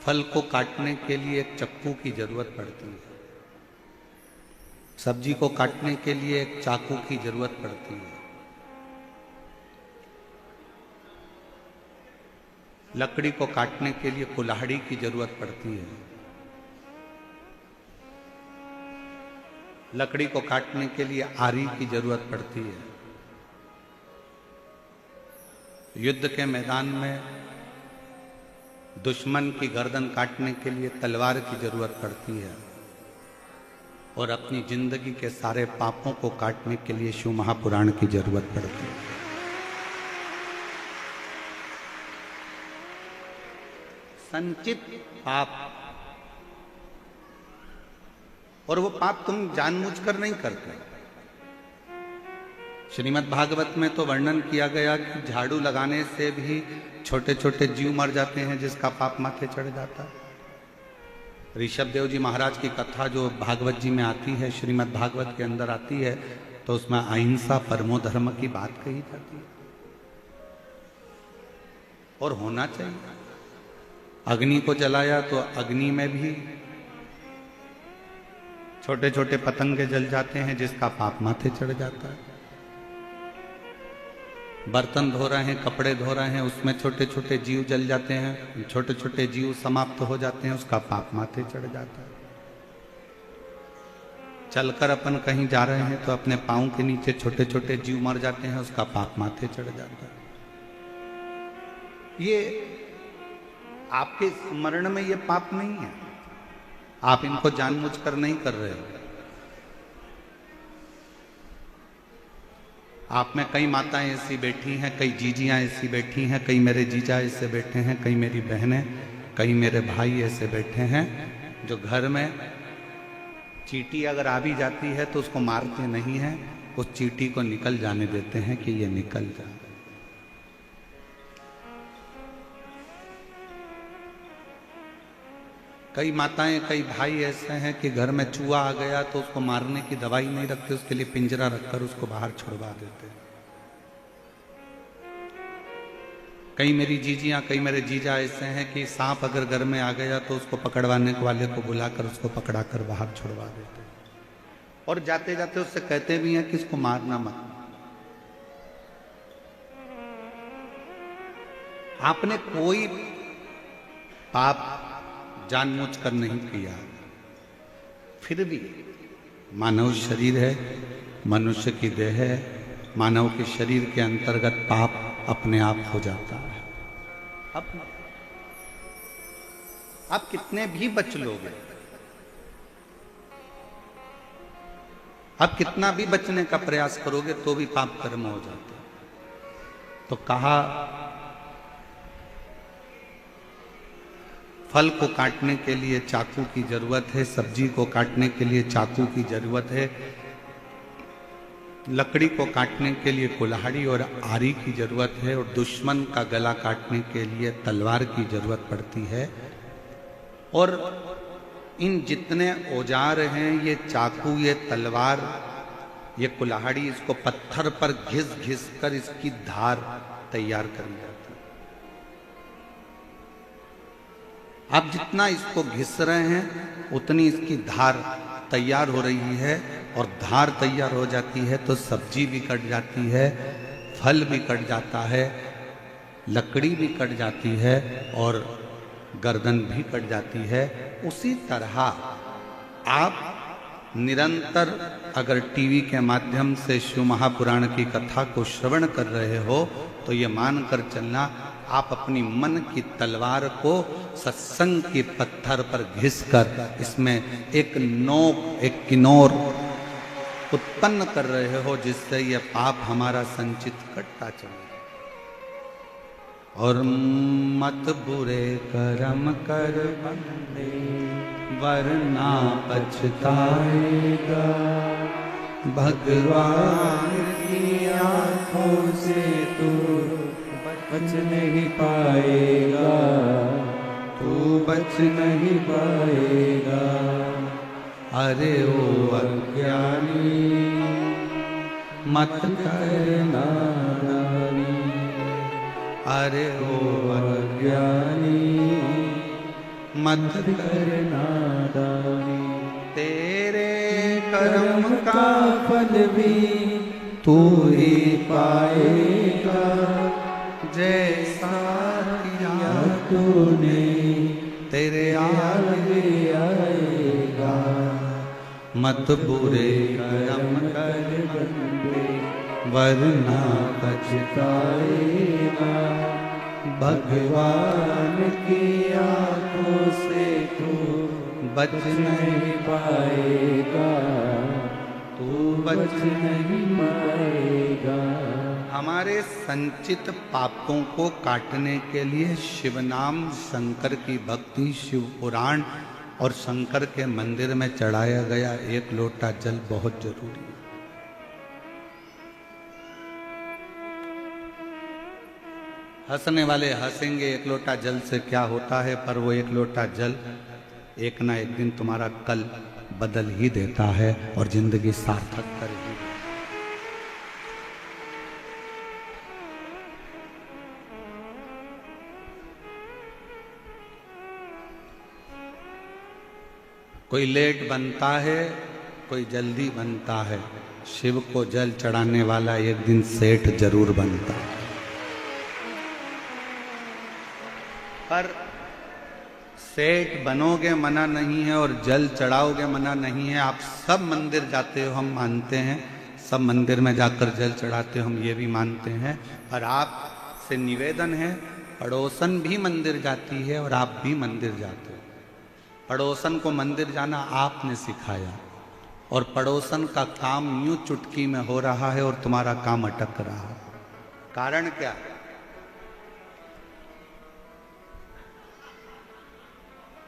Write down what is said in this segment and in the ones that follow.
फल को काटने के लिए एक चक्कू की जरूरत पड़ती है, सब्जी को काटने के लिए एक चाकू की जरूरत पड़ती है, लकड़ी को काटने के लिए कुल्हाड़ी की जरूरत पड़ती है, लकड़ी को काटने के लिए आरी की जरूरत पड़ती है। युद्ध के मैदान में दुश्मन की गर्दन काटने के लिए तलवार की जरूरत पड़ती है और अपनी जिंदगी के सारे पापों को काटने के लिए शिव महापुराण की जरूरत पड़ती है। संचित पाप, और वो पाप तुम जानबूझकर नहीं करते। श्रीमद् भागवत में तो वर्णन किया गया कि झाड़ू लगाने से भी छोटे छोटे जीव मर जाते हैं जिसका पाप माथे चढ़ जाता है। ऋषभ देव जी महाराज की कथा जो भागवत जी में आती है, श्रीमद् भागवत के अंदर आती है, तो उसमें अहिंसा परमो धर्म की बात कही जाती है और होना चाहिए। अग्नि को जलाया तो अग्नि में भी छोटे छोटे पतंगे जल जाते हैं जिसका पाप माथे चढ़ जाता है। बर्तन धो रहे हैं, कपड़े धो रहे हैं, उसमें छोटे छोटे जीव जल जाते हैं, छोटे छोटे जीव समाप्त हो जाते हैं, उसका पाप माथे चढ़ जाता है। चलकर अपन कहीं जा रहे हैं तो अपने पांव के नीचे छोटे छोटे जीव मर जाते हैं, उसका पाप माथे चढ़ जाता है। ये आपके स्मरण में ये पाप नहीं है, आप इनको जानबूझकर नहीं कर रहे हो। आप में कई माताएं ऐसी बैठी हैं, कई जीजियां ऐसी बैठी हैं, कई मेरे जीजा ऐसे बैठे हैं, कई मेरी बहनें, कई मेरे भाई ऐसे बैठे हैं जो घर में चींटी अगर आ भी जाती है तो उसको मारते नहीं हैं, उस चींटी को निकल जाने देते हैं कि ये निकल जाए। कई माताएं, कई भाई ऐसे हैं कि घर में चूहा आ गया तो उसको मारने की दवाई नहीं रखते, उसके लिए पिंजरा रखकर उसको बाहर छुड़वा देते हैं। कई मेरी जीजियां, कई मेरे जीजा ऐसे हैं कि सांप अगर घर में आ गया तो उसको पकड़वाने वाले को बुलाकर उसको पकड़ाकर बाहर छुड़वा देते हैं और जाते जाते उससे कहते भी हैं कि इसको मारना मत। आपने कोई पाप जानबूझकर नहीं किया, फिर भी मानव शरीर है, मनुष्य की देह है, मानव के शरीर के अंतर्गत पाप अपने आप हो जाता है। अब कितने भी बच लोगे, अब कितना भी बचने का प्रयास करोगे तो भी पाप कर्म हो जाते हैं। तो कहा फल को काटने के लिए चाकू की जरूरत है, सब्जी को काटने के लिए चाकू की जरूरत है, लकड़ी को काटने के लिए कुल्हाड़ी और आरी की जरूरत है, और दुश्मन का गला काटने के लिए तलवार की जरूरत पड़ती है। और इन जितने औजार हैं, ये चाकू, ये तलवार, ये कुल्हाड़ी, इसको पत्थर पर घिस घिस कर इसकी धार तैयार करी जाती है। आप जितना इसको घिस रहे हैं उतनी इसकी धार तैयार हो रही है, और धार तैयार हो जाती है तो सब्जी भी कट जाती है, फल भी कट जाता है, लकड़ी भी कट जाती है और गर्दन भी कट जाती है। उसी तरह आप निरंतर अगर टीवी के माध्यम से शिव महापुराण की कथा को श्रवण कर रहे हो तो ये मानकर चलना, आप अपनी मन की तलवार को सत्संग के पत्थर पर घिसकर इसमें एक नोक, एक किनोर उत्पन्न कर रहे हो, जिससे यह पाप हमारा संचित कटता चले। और मत बुरे कर्म कर बंदे वरना पछताएगा, भगवान की आंखों से तू बच नहीं पाएगा, तू बच नहीं पाएगा। अरे ओ अज्ञानी मत करना नानी, अरे ओ अज्ञानी मत करना दानी, तेरे कर्म का फल भी तू ही पाएगा, जैसा किया तूने तेरे आगे आएगा। मत बुरे कर्म कर बंदे वरना पछताएगा, भगवान की आंखों से तू बच नहीं पाएगा, तू बच नहीं पाएगा। हमारे संचित पापों को काटने के लिए शिव नाम, शंकर की भक्ति, शिव पुराण और शंकर के मंदिर में चढ़ाया गया एक लोटा जल बहुत जरूरी है। हंसने वाले हंसेंगे एक लोटा जल से क्या होता है, पर वो एक लोटा जल एक ना एक दिन तुम्हारा कल बदल ही देता है और जिंदगी सार्थक करेगी। कोई लेट बनता है, कोई जल्दी बनता है। शिव को जल चढ़ाने वाला एक दिन सेठ जरूर बनता है। पर सेठ बनोगे मना नहीं है और जल चढ़ाओगे मना नहीं है। आप सब मंदिर जाते हो, हम मानते हैं, सब मंदिर में जाकर जल चढ़ाते हो, हम ये भी मानते हैं। और आपसे निवेदन है, पड़ोसन भी मंदिर जाती है और आप भी मंदिर जाते हो। पड़ोसन को मंदिर जाना आपने सिखाया और पड़ोसन का काम यूं चुटकी में हो रहा है और तुम्हारा काम अटक रहा है। कारण क्या?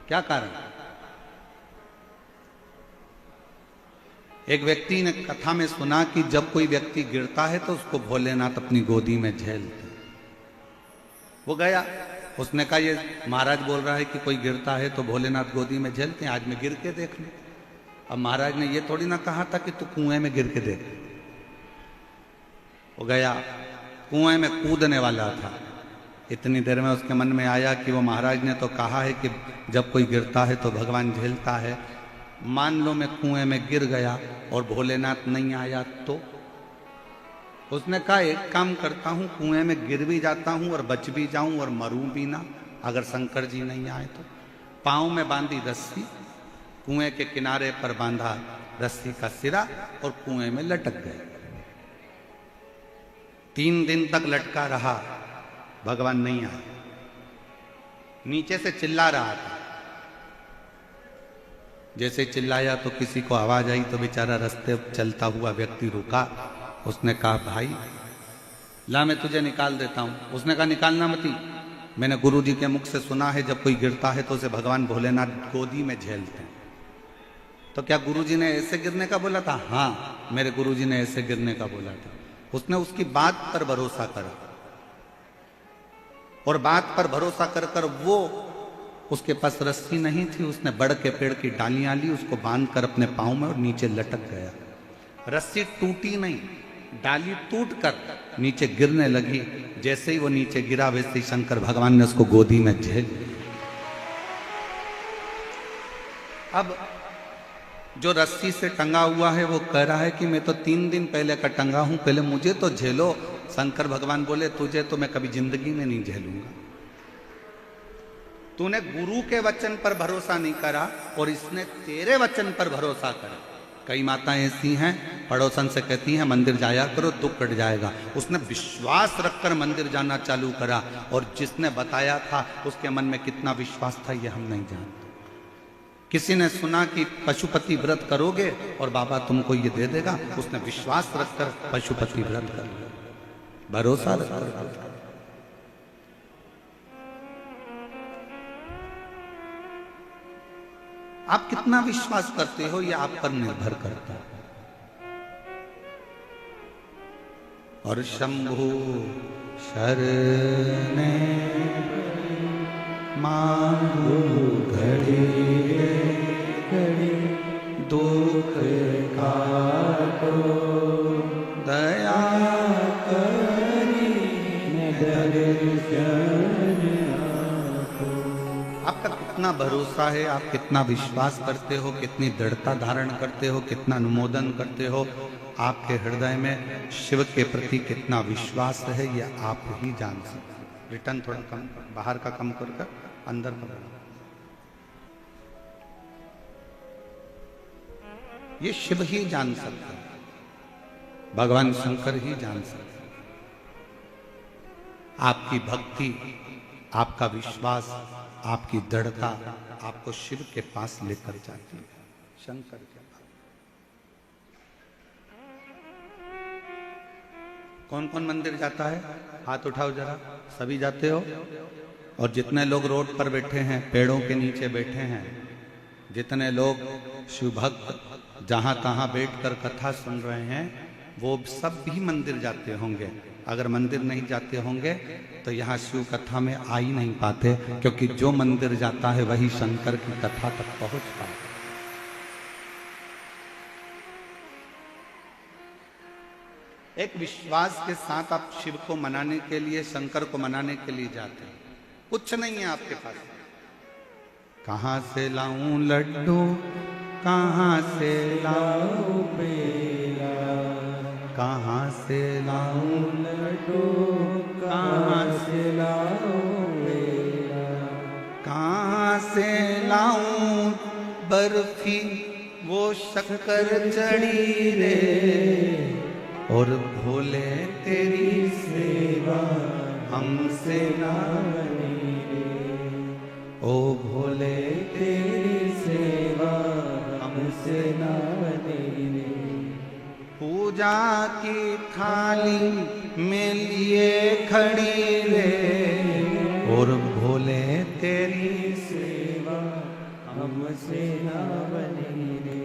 क्या कारण? एक व्यक्ति ने कथा में सुना कि जब कोई व्यक्ति गिरता है तो उसको भोलेनाथ अपनी गोदी में झेलते। वो गया, उसने कहा ये महाराज बोल रहा है कि कोई गिरता है तो भोलेनाथ गोदी में झेलते हैं, आज मैं गिर के देख लूं। अब महाराज ने ये थोड़ी ना कहा था कि तू कुएं में गिर के देख। वो गया, कुएं में कूदने वाला था। इतनी देर में उसके मन में आया कि वो महाराज ने तो कहा है कि जब कोई गिरता है तो भगवान झेलता है। मान लो मैं कुएं में गिर गया और भोलेनाथ नहीं आया तो? उसने कहा एक काम करता हूं, कुएं में गिर भी जाता हूं और बच भी जाऊं और मरूं भी ना, अगर शंकर जी नहीं आए तो। पांव में बांधी रस्सी, कुएं के किनारे पर बांधा रस्सी का सिरा और कुएं में लटक गए। 3 दिन तक लटका रहा, भगवान नहीं आए। नीचे से चिल्ला रहा था, जैसे चिल्लाया तो किसी को आवाज आई तो बेचारा रास्ते चलता हुआ व्यक्ति रुका। उसने कहा भाई ला मैं तुझे निकाल देता हूं। उसने कहा निकालना मती, मैंने गुरुजी के मुख से सुना है जब कोई गिरता है तो उसे भगवान भोलेनाथ गोदी में झेलते हैं। तो क्या गुरुजी ने ऐसे गिरने का बोला था? हाँ, मेरे गुरुजी ने ऐसे गिरने का बोला था। उसने उसकी बात पर भरोसा करा और बात पर भरोसा कर कर वो, उसके पास रस्सी नहीं थी, उसने बड़ के पेड़ की डालियां ली, उसको बांध कर अपने पांव में और नीचे लटक गया। रस्सी टूटी नहीं, डाली टूट कर नीचे गिरने लगी। जैसे ही वो नीचे गिरा वैसे ही शंकर भगवान ने उसको गोदी में झेल लिया। अब जो रस्सी से टंगा हुआ है वो कह रहा है कि मैं तो 3 दिन पहले का टंगा हूं, पहले मुझे तो झेलो। शंकर भगवान बोले तुझे तो मैं कभी जिंदगी में नहीं झेलूंगा। तूने गुरु के वचन पर भरोसा नहीं करा और इसने तेरे वचन पर भरोसा करा। कई माताएं ऐसी हैं, पड़ोसन से कहती हैं मंदिर जाया करो दुख कट जाएगा। उसने विश्वास रखकर मंदिर जाना चालू करा और जिसने बताया था उसके मन में कितना विश्वास था ये हम नहीं जानते। किसी ने सुना कि पशुपति व्रत करोगे और बाबा तुमको ये दे देगा, उसने विश्वास रखकर पशुपति व्रत कर लिया, भरोसा रखकर। आप कितना विश्वास करते हो ये आप पर निर्भर करता है। और शंभु शरणे मांगो घड़ी घड़ी दुख काटो दया करी दर्शन आपको। आपका कितना भरोसा है, आप कितना विश्वास करते हो, कितनी दृढ़ता धारण करते हो, कितना अनुमोदन करते हो, आपके हृदय में शिव के प्रति कितना विश्वास है, यह आप ही जान सकते हैं। रिटर्न थोड़ा कम, बाहर का कम कर अंदर का, ये शिव ही जान सकता है, भगवान शंकर ही जान सकते हैं। आपकी भक्ति, आपका विश्वास, आपकी दृढ़ता आपको शिव के पास लेकर जाती है, शंकर के पास। कौन कौन मंदिर जाता है? हाथ उठाओ जरा, सभी जाते हो? और जितने लोग रोड पर बैठे हैं, पेड़ों के नीचे बैठे हैं, जितने लोग शिव भक्त जहां तहां बैठकर कथा सुन रहे हैं, वो सब भी मंदिर जाते होंगे। अगर मंदिर नहीं जाते होंगे तो यहाँ शिव कथा में आ ही नहीं पाते, क्योंकि जो मंदिर जाता है वही शंकर की कथा तक पहुंच पाता है। एक विश्वास के साथ आप शिव को मनाने के लिए, शंकर को मनाने के लिए जाते हैं। कुछ नहीं है आपके पास। कहां से लाऊं लड्डू, कहां से लाऊं पेड़ा, कहां से लाऊं लड्डू, कहां से लाऊं पेड़ा, कहां से लाऊं बर्फी वो शक्कर चढ़ी रे, और भोले तेरी सेवा हमसे ना बनी रे, ओ भोले तेरी सेवा हमसे ना बनी रे। पूजा की थाली में लिए खड़ी रे, और भोले तेरी सेवा हमसे ना बनी रे।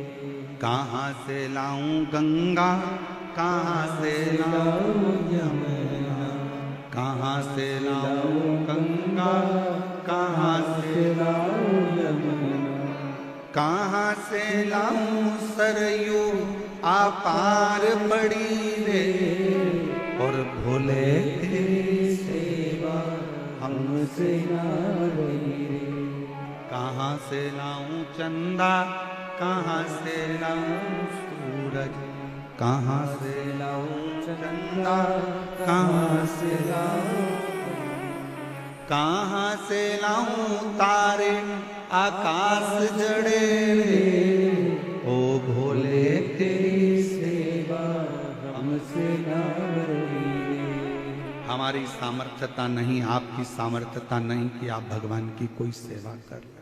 कहाँ से लाऊं गंगा, कहाँ से लाऊं यमुना, कहाँ से लाऊं गंगा, कहाँ से लाऊं यमुना, कहाँ से लाऊं सरयू आपार पड़ी रे, और भोले तेरी सेवा हमसे ना बनी रे। कहाँ से लाऊं चंदा, कहाँ से लाऊं सूरज, कहाँ से लाऊं चंदा, कहाँ से लाऊं, कहाँ से लाऊं तारे आकाश जड़े रे, ओ भोले तेरी सेवा हमसे ना बनी रे। हमारी सामर्थ्यता नहीं, आपकी सामर्थ्यता नहीं कि आप भगवान की कोई सेवा कर लें।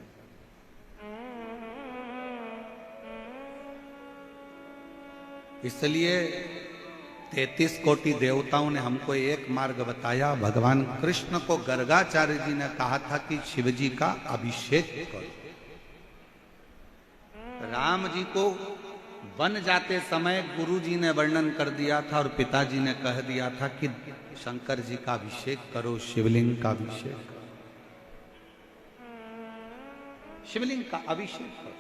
इसलिए 33 कोटि देवताओं ने हमको एक मार्ग बताया। भगवान कृष्ण को गर्गाचार्य जी ने कहा था कि शिव जी का अभिषेक करो। राम जी को वन जाते समय गुरु जी ने वर्णन कर दिया था और पिताजी ने कह दिया था कि शंकर जी का अभिषेक करो, शिवलिंग का अभिषेक करो, शिवलिंग का अभिषेक करो।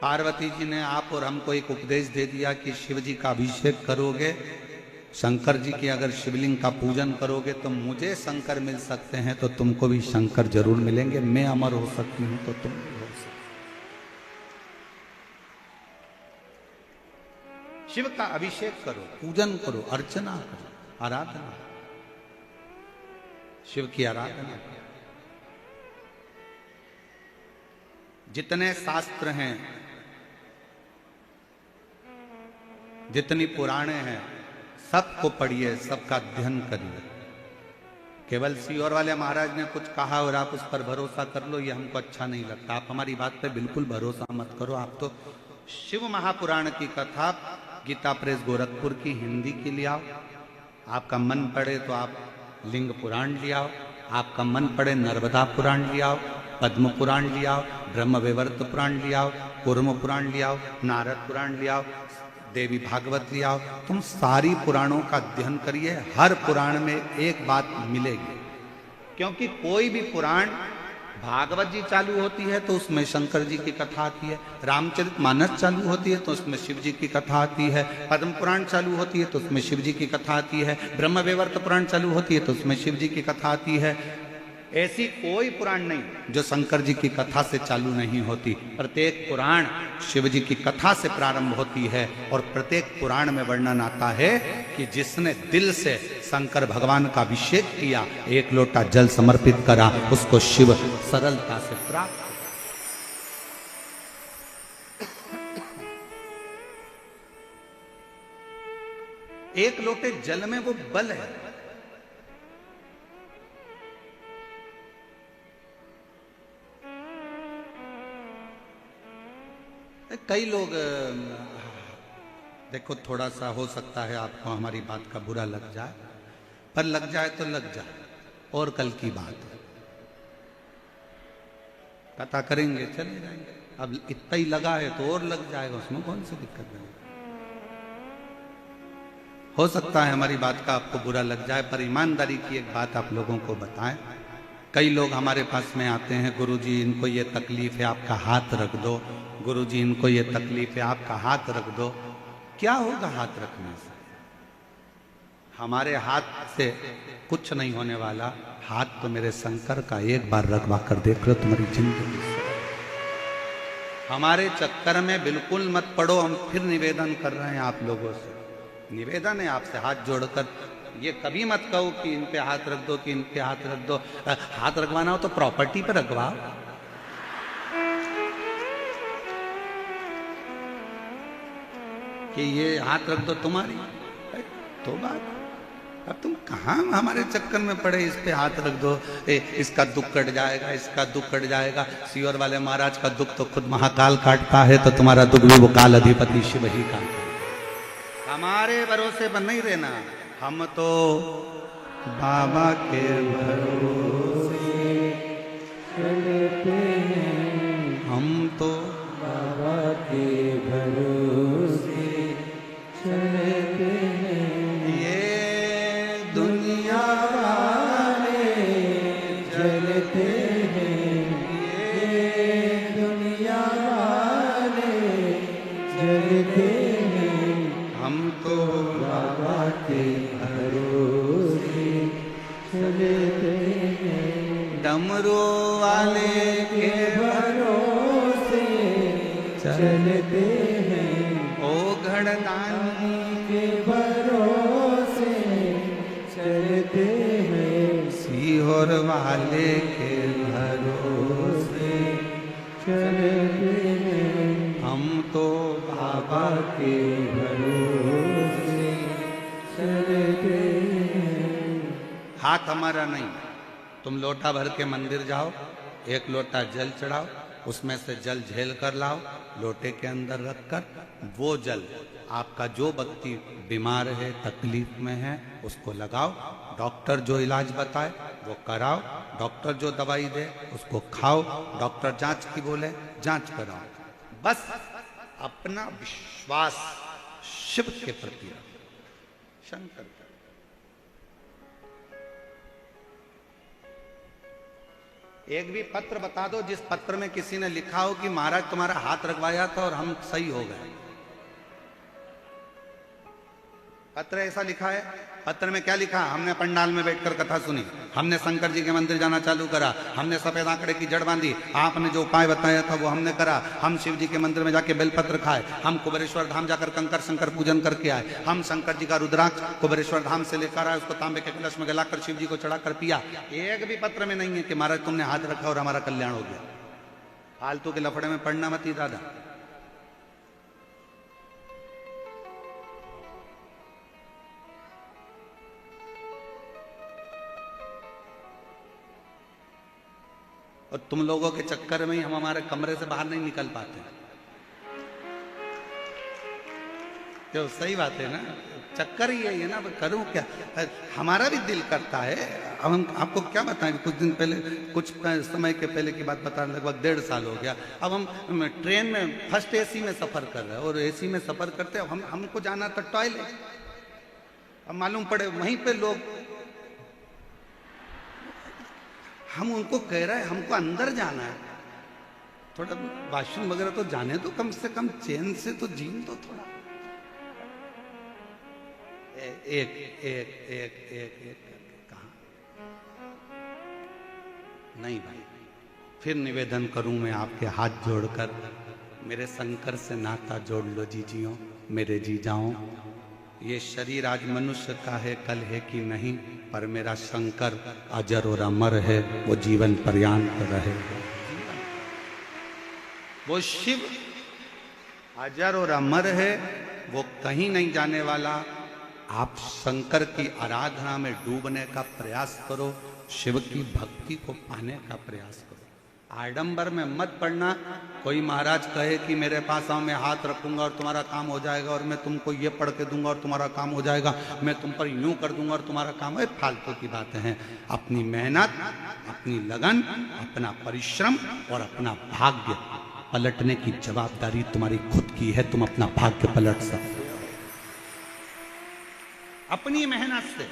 पार्वती जी ने आप और हमको एक उपदेश दे दिया कि शिव जी का अभिषेक करोगे, शंकर जी की अगर शिवलिंग का पूजन करोगे तो मुझे शंकर मिल सकते हैं, तो तुमको भी शंकर जरूर मिलेंगे। मैं अमर हो सकती हूं तो तुम भी हो सकते। शिव का अभिषेक करो, पूजन करो, अर्चना करो, आराधना, शिव की आराधना करो। जितने शास्त्र हैं, जितनी पुराणे हैं, सबको पढ़िए, सबका अध्ययन करिए। केवल सीहोर वाले महाराज ने कुछ कहा और आप उस पर भरोसा कर लो, ये हमको अच्छा नहीं लगता। आप हमारी बात पे बिल्कुल भरोसा मत करो। आप तो शिव महापुराण की कथा गीता प्रेस गोरखपुर की हिंदी की ले आओ। आपका मन पड़े तो आप लिंग पुराण ले आओ, आपका मन पड़े नर्मदा पुराण ले आओ, पद्म पुराण ले आओ, ब्रह्म वैवर्त पुराण ले आओ, कूर्म पुराण ले आओ, नारद पुराण ले आओ, देवी भागवत ले आओ। तुम सारी पुराणों का अध्ययन करिए, हर पुराण में एक बात मिलेगी। क्योंकि कोई भी पुराण भागवत जी चालू होती है तो उसमें शंकर जी की कथा आती है, रामचरितमानस चालू होती है तो उसमें शिव जी की कथा आती है, पद्म पुराण चालू होती है तो उसमें शिव जी की कथा आती है, ब्रह्मवैवर्त पुराण चालू होती है तो उसमें शिव जी की कथा आती है। ऐसी कोई पुराण नहीं जो शंकर जी की कथा से चालू नहीं होती। प्रत्येक पुराण शिव जी की कथा से प्रारंभ होती है और प्रत्येक पुराण में वर्णन आता है कि जिसने दिल से शंकर भगवान का अभिषेक किया, एक लोटा जल समर्पित करा, उसको शिव सरलता से प्राप्त। एक लोटे जल में वो बल है। कई लोग, देखो थोड़ा सा हो सकता है आपको हमारी बात का बुरा लग जाए, पर लग जाए तो लग जाए, और कल की बात है, कथा करेंगे चले जाएंगे। अब इतना ही लगा है तो और लग जाएगा, उसमें कौन सी दिक्कत है। हो सकता है हमारी बात का आपको बुरा लग जाए, पर ईमानदारी की एक बात आप लोगों को बताएं। कई लोग हमारे पास में आते हैं, गुरुजी इनको ये तकलीफ है, आपका हाथ रख दो, गुरुजी इनको ये तकलीफ है, आपका हाथ रख दो। क्या होगा हाथ रखने से? हमारे हाथ से कुछ नहीं होने वाला। हाथ तो मेरे शंकर का एक बार रखवा कर देख लो, तुम्हारी जिंदगी से। हमारे चक्कर में बिल्कुल मत पड़ो। हम फिर निवेदन कर रहे हैं आप लोगों से, निवेदन है आपसे हाथ जोड़कर, ये कभी मत कहो कि इन पे हाथ रख दो, कि इन पे हाथ रख दो। हाथ रखवाना हो तो प्रॉपर्टी पे रखवाओ। कि ये हाथ रख दो तुम्हारी तो बात। अब तुम कहाँ हमारे चक्कर में पड़े, इस पे हाथ रख दो, इसका दुख कट जाएगा, इसका दुख कट जाएगा। सीवर वाले महाराज का दुख तो खुद महाकाल काटता है, तो तुम्हारा दुख भी वो काल अधिपति शिव ही काटता है। हमारे भरोसे पर नहीं रहना। हम तो बाबा के भरोसे चलते हैं, हम तो बाबा के भरोसे चलते हैं। ये दुनिया वाले चलते हैं, ये दुनिया वाले चलते हैं। हम तो बाबा के भरोसे चलते हैं, डमरू वाले के भरोसे चलते हैं। ओ घड़दानी के भरोसे चलते हैं, सीहोर वाले के भरोसे चलते हैं। हम तो बाबा के भरोसे चलते हैं। हाथ हमारा नहीं। तुम लोटा भर के मंदिर जाओ, एक लोटा जल चढ़ाओ, उसमें से जल झेल कर लाओ, लोटे के अंदर रखकर वो जल आपका जो व्यक्ति बीमार है, तकलीफ में है, उसको लगाओ। डॉक्टर जो इलाज बताए वो कराओ, डॉक्टर जो दवाई दे उसको खाओ, डॉक्टर जांच की बोले जांच कराओ। बस अपना विश्वास शिव के प्रति रखो, शंकर का। एक भी पत्र बता दो जिस पत्र में किसी ने लिखा हो कि महाराज तुम्हारा हाथ रखवाया था और हम सही हो गए। पत्र ऐसा लिखा है? पत्र में क्या लिखा? हमने पंडाल में बैठकर कथा सुनी, हमने शंकर जी के मंदिर जाना चालू करा, हमने सफेद आंकड़े की जड़ बांधी, आपने जो उपाय बताया था वो हमने करा, हम शिव जी के मंदिर में जाके बेलपत्र खाए, हम कुबेरेश्वर धाम जाकर कंकर शंकर पूजन करके आए, हम शंकर जी का रुद्राक्ष कुबेरेश्वर धाम से लेकर आए, उसको तांबे के कलश में गलाकर शिव जी को चढ़ाकर पिया। एक भी पत्र में नहीं है कि महाराज तुमने हाथ रखा और हमारा कल्याण हो गया। फालतू के लफड़े में पढ़ना मत ही दादा। और तुम लोगों के चक्कर में ही हम हमारे कमरे से बाहर नहीं निकल पाते। क्यों? सही बात है ना, चक्कर ही यही है ना। करूं क्या? हमारा भी दिल करता है। अब हम आपको क्या बताएं, कुछ दिन पहले, कुछ समय के पहले की बात बता, लगभग 1.5 साल हो गया। अब हम ट्रेन में फर्स्ट एसी में सफर कर रहे हैं और एसी में सफर करते हैं। हमको जाना था टॉयलेट। अब मालूम पड़े वहीं पे लोग हम उनको कह रहे हैं हमको अंदर जाना है, थोड़ा वाशरूम वगैरह तो जाने तो, कम से कम चैन से तो जीन तो थोड़ा। एक एक एक एक एक कहा नहीं भाई, फिर निवेदन करूं मैं आपके हाथ जोड़कर, मेरे शंकर से नाता जोड़ लो जीजियों, मेरे जी जाओ। ये शरीर आज मनुष्य का है, कल है कि नहीं, पर मेरा शंकर अजर और अमर है, वो जीवन पर्यंत रहे। वो शिव अजर और अमर है, वो कहीं नहीं जाने वाला। आप शंकर की आराधना में डूबने का प्रयास करो, शिव की भक्ति को पाने का प्रयास करो। आडंबर में मत पड़ना। कोई महाराज कहे कि मेरे पास आओ, मैं हाथ रखूंगा और तुम्हारा काम हो जाएगा, और मैं तुमको ये पढ़ के दूंगा और तुम्हारा काम हो जाएगा, मैं तुम पर यूं कर दूंगा और तुम्हारा काम है। फालतू की बातें हैं। अपनी मेहनत, अपनी लगन, अपना परिश्रम और अपना भाग्य पलटने की जवाबदारी तुम्हारी खुद की है। तुम अपना भाग्य पलट सकते हो अपनी मेहनत से,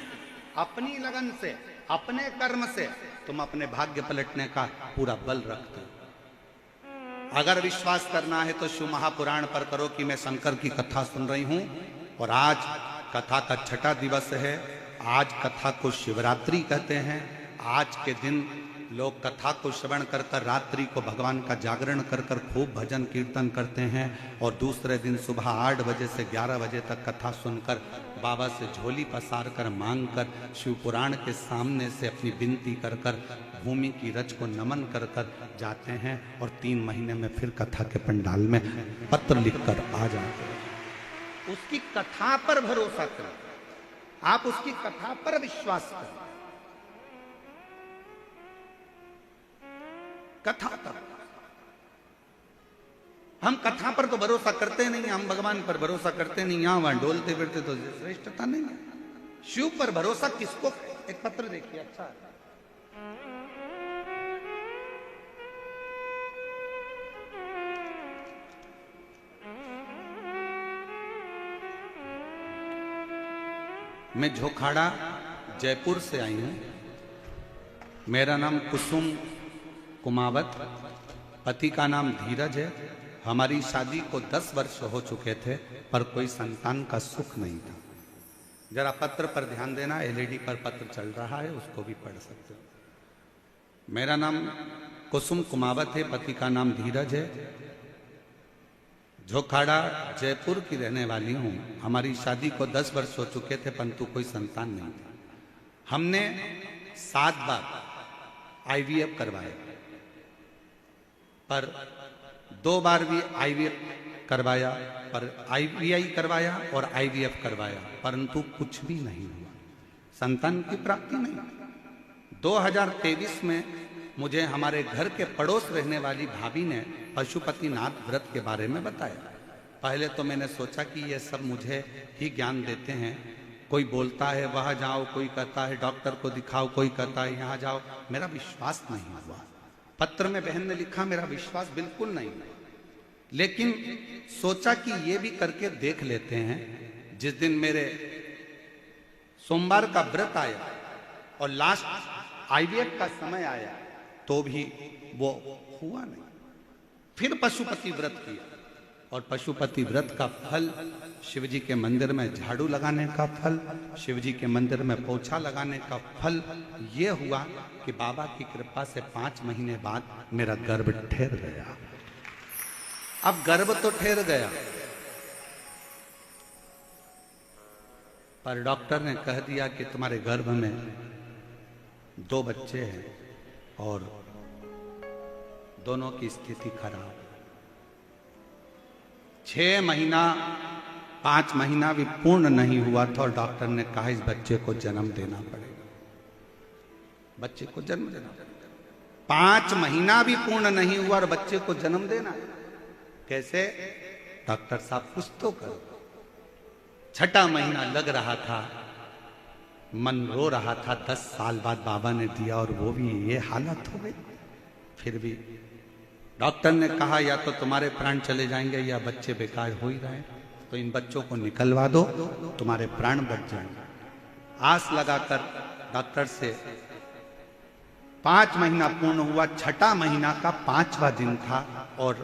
अपनी लगन से, अपने कर्म से। तुम अपने भाग्य पलटने का पूरा बल रखते हो। अगर विश्वास करना है तो शिव महापुराण पर करो कि मैं शंकर की कथा सुन रही हूं, और आज कथा का छठा दिवस है। आज कथा को शिवरात्रि कहते हैं। आज के दिन लोग कथा को श्रवण कर कर रात्रि को भगवान का जागरण कर कर खूब भजन कीर्तन करते हैं, और दूसरे दिन सुबह 8 बजे से 11 बजे तक कथा सुनकर बाबा से झोली पसार कर मांग कर शिव पुराण के सामने से अपनी विनती कर कर भूमि की रज को नमन कर कर जाते हैं, और 3 महीने में फिर कथा के पंडाल में पत्र लिखकर आ जाते हैं। उसकी कथा पर भरोसा करें, आप उसकी कथा पर विश्वास करें। कथा पर, हम कथा पर तो भरोसा करते नहीं, हम भगवान पर भरोसा करते नहीं। यहां वहां डोलते फिरते तो श्रेष्ठता नहीं है। शिव पर भरोसा किसको? एक पत्र देखिए, अच्छा मैं झोखाड़ा जयपुर से आई हूं। मेरा नाम कुसुम कुमावत, पति का नाम धीरज है। हमारी शादी को 10 वर्ष हो चुके थे, पर कोई संतान का सुख नहीं था। जरा पत्र पर ध्यान देना, एलईडी पर पत्र चल रहा है, उसको भी पढ़ सकते हो। मेरा नाम कुसुम कुमावत है, पति का नाम धीरज है। झोखाड़ा जयपुर की रहने वाली हूँ। हमारी शादी को 10 वर्ष हो चुके थे, परंतु कोई संतान नहीं था। हमने 7 बार IVF करवाया, पर 2 बार भी IVF करवाया, पर IVI करवाया और IVF करवाया, परंतु कुछ भी नहीं हुआ, संतान की प्राप्ति नहीं। 2023 में मुझे हमारे घर के पड़ोस रहने वाली भाभी ने पशुपतिनाथ व्रत के बारे में बताया। पहले तो मैंने सोचा कि ये सब मुझे ही ज्ञान देते हैं। कोई बोलता है वहां जाओ, कोई कहता है डॉक्टर को दिखाओ, कोई कहता है यहाँ जाओ। मेरा विश्वास नहीं हुआ। पत्र में बहन ने लिखा, मेरा विश्वास बिल्कुल नहीं। लेकिन सोचा कि ये भी करके देख लेते हैं। जिस दिन मेरे सोमवार का व्रत आया और लास्ट IVF का समय आया, तो भी वो हुआ नहीं। फिर पशुपति व्रत किया, और पशुपति व्रत का फल, शिवजी के मंदिर में झाड़ू लगाने का फल, शिवजी के मंदिर में पोछा लगाने का फल ये हुआ कि बाबा की कृपा से 5 महीने बाद मेरा गर्भ ठहर गया। अब गर्भ तो ठहर गया, पर डॉक्टर ने कह दिया कि तुम्हारे गर्भ में 2 बच्चे हैं और दोनों की स्थिति खराब। 6 महीना 5 महीना भी पूर्ण नहीं हुआ था, और डॉक्टर ने कहा इस बच्चे को जन्म देना पड़ेगा, बच्चे को जन्म देना पड़ेगा। 5 महीना भी पूर्ण नहीं हुआ और बच्चे को जन्म देना कैसे? डॉक्टर साहब कुछ तो करो। 6ठा महीना लग रहा था, मन रो रहा था। 10 साल बाद बाबा ने दिया और वो भी ये हालत हो गई। फिर भी डॉक्टर ने कहा या तो तुम्हारे प्राण चले जाएंगे या बच्चे बेकार हो ही रहे, तो इन बच्चों को निकलवा दो, तुम्हारे प्राण बच जाएंगे। आस लगाकर डॉक्टर से 5 महीना पूर्ण हुआ, छठा महीना का 5वां दिन था और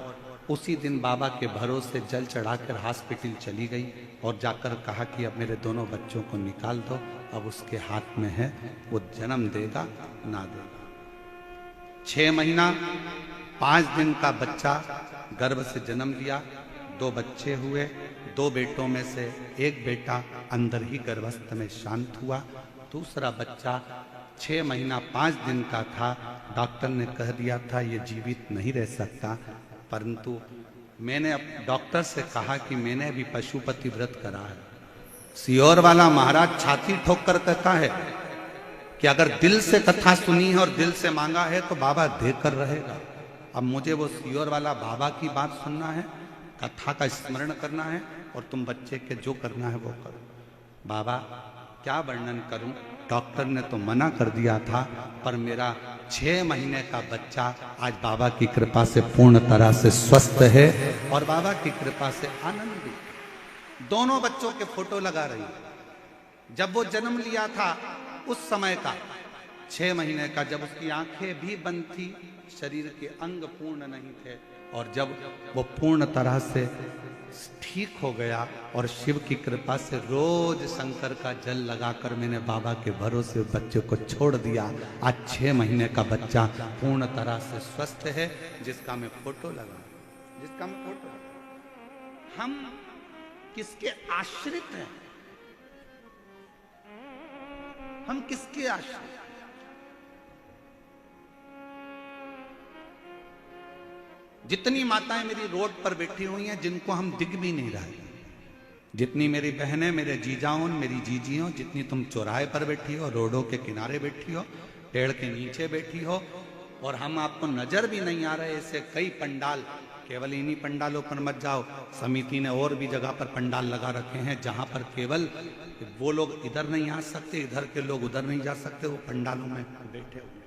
उसी दिन बाबा के भरोसे जल चढ़ाकर हॉस्पिटल चली गई और जाकर कहा कि अब मेरे दोनों बच्चों को निकाल दो, अब उसके हाथ में है, वो जन्म देगा ना देगा। 6 महीना 5 दिन का बच्चा गर्भ से जन्म लिया, 2 बच्चे हुए, 2 बेटों में से एक बेटा अंदर ही गर्भस्थ में शांत हुआ, दूसरा बच्चा 6 महीना 5 दिन का था। डॉक्टर ने कह दिया था ये जीवित नहीं रह सकता, परंतु मैंने डॉक्टर से कहा कि मैंने अभी पशुपति व्रत करा है। सियोर वाला महाराज छाती ठोक कर कहता है कि अगर दिल से कथा सुनी है और दिल से मांगा है तो बाबा देकर रहेगा। अब मुझे वो सियोर वाला बाबा की बात सुनना है, कथा का स्मरण करना है और तुम बच्चे के जो करना है वो करो। बाबा क्या वर्णन करूं, डॉक्टर ने तो मना कर दिया था, पर मेरा 6 महीने का बच्चा आज बाबा की कृपा से पूर्ण तरह से स्वस्थ है और बाबा की कृपा से आनंदित। दोनों बच्चों के फोटो लगा रही, जब वो जन्म लिया था उस समय का 6 महीने का, जब उसकी आंखें भी बंद थी, शरीर के अंग पूर्ण नहीं थे, और जब वो पूर्ण तरह से ठीक हो गया और शिव की कृपा से रोज शंकर का जल लगाकर मैंने बाबा के भरोसे बच्चे को छोड़ दिया। आज 6 महीने का बच्चा पूर्ण तरह से स्वस्थ है, जिसका मैं फोटो लगा, हम किसके आश्रित हैं? हम किसके आश्रित? जितनी माताएं मेरी रोड पर बैठी हुई हैं जिनको हम दिख भी नहीं रहे, जितनी मेरी बहनें, मेरे जीजाओं, मेरी जीजियों, जितनी तुम चौराहे पर बैठी हो, रोडों के किनारे बैठी हो, पेड़ के नीचे बैठी हो, और हम आपको नजर भी नहीं आ रहे। ऐसे कई पंडाल, केवल इन्हीं पंडालों पर मत जाओ, समिति ने और भी जगह पर पंडाल लगा रखे हैं जहां पर केवल वो लोग इधर नहीं आ सकते, इधर के लोग उधर नहीं जा सकते, वो पंडालों में बैठे हुए।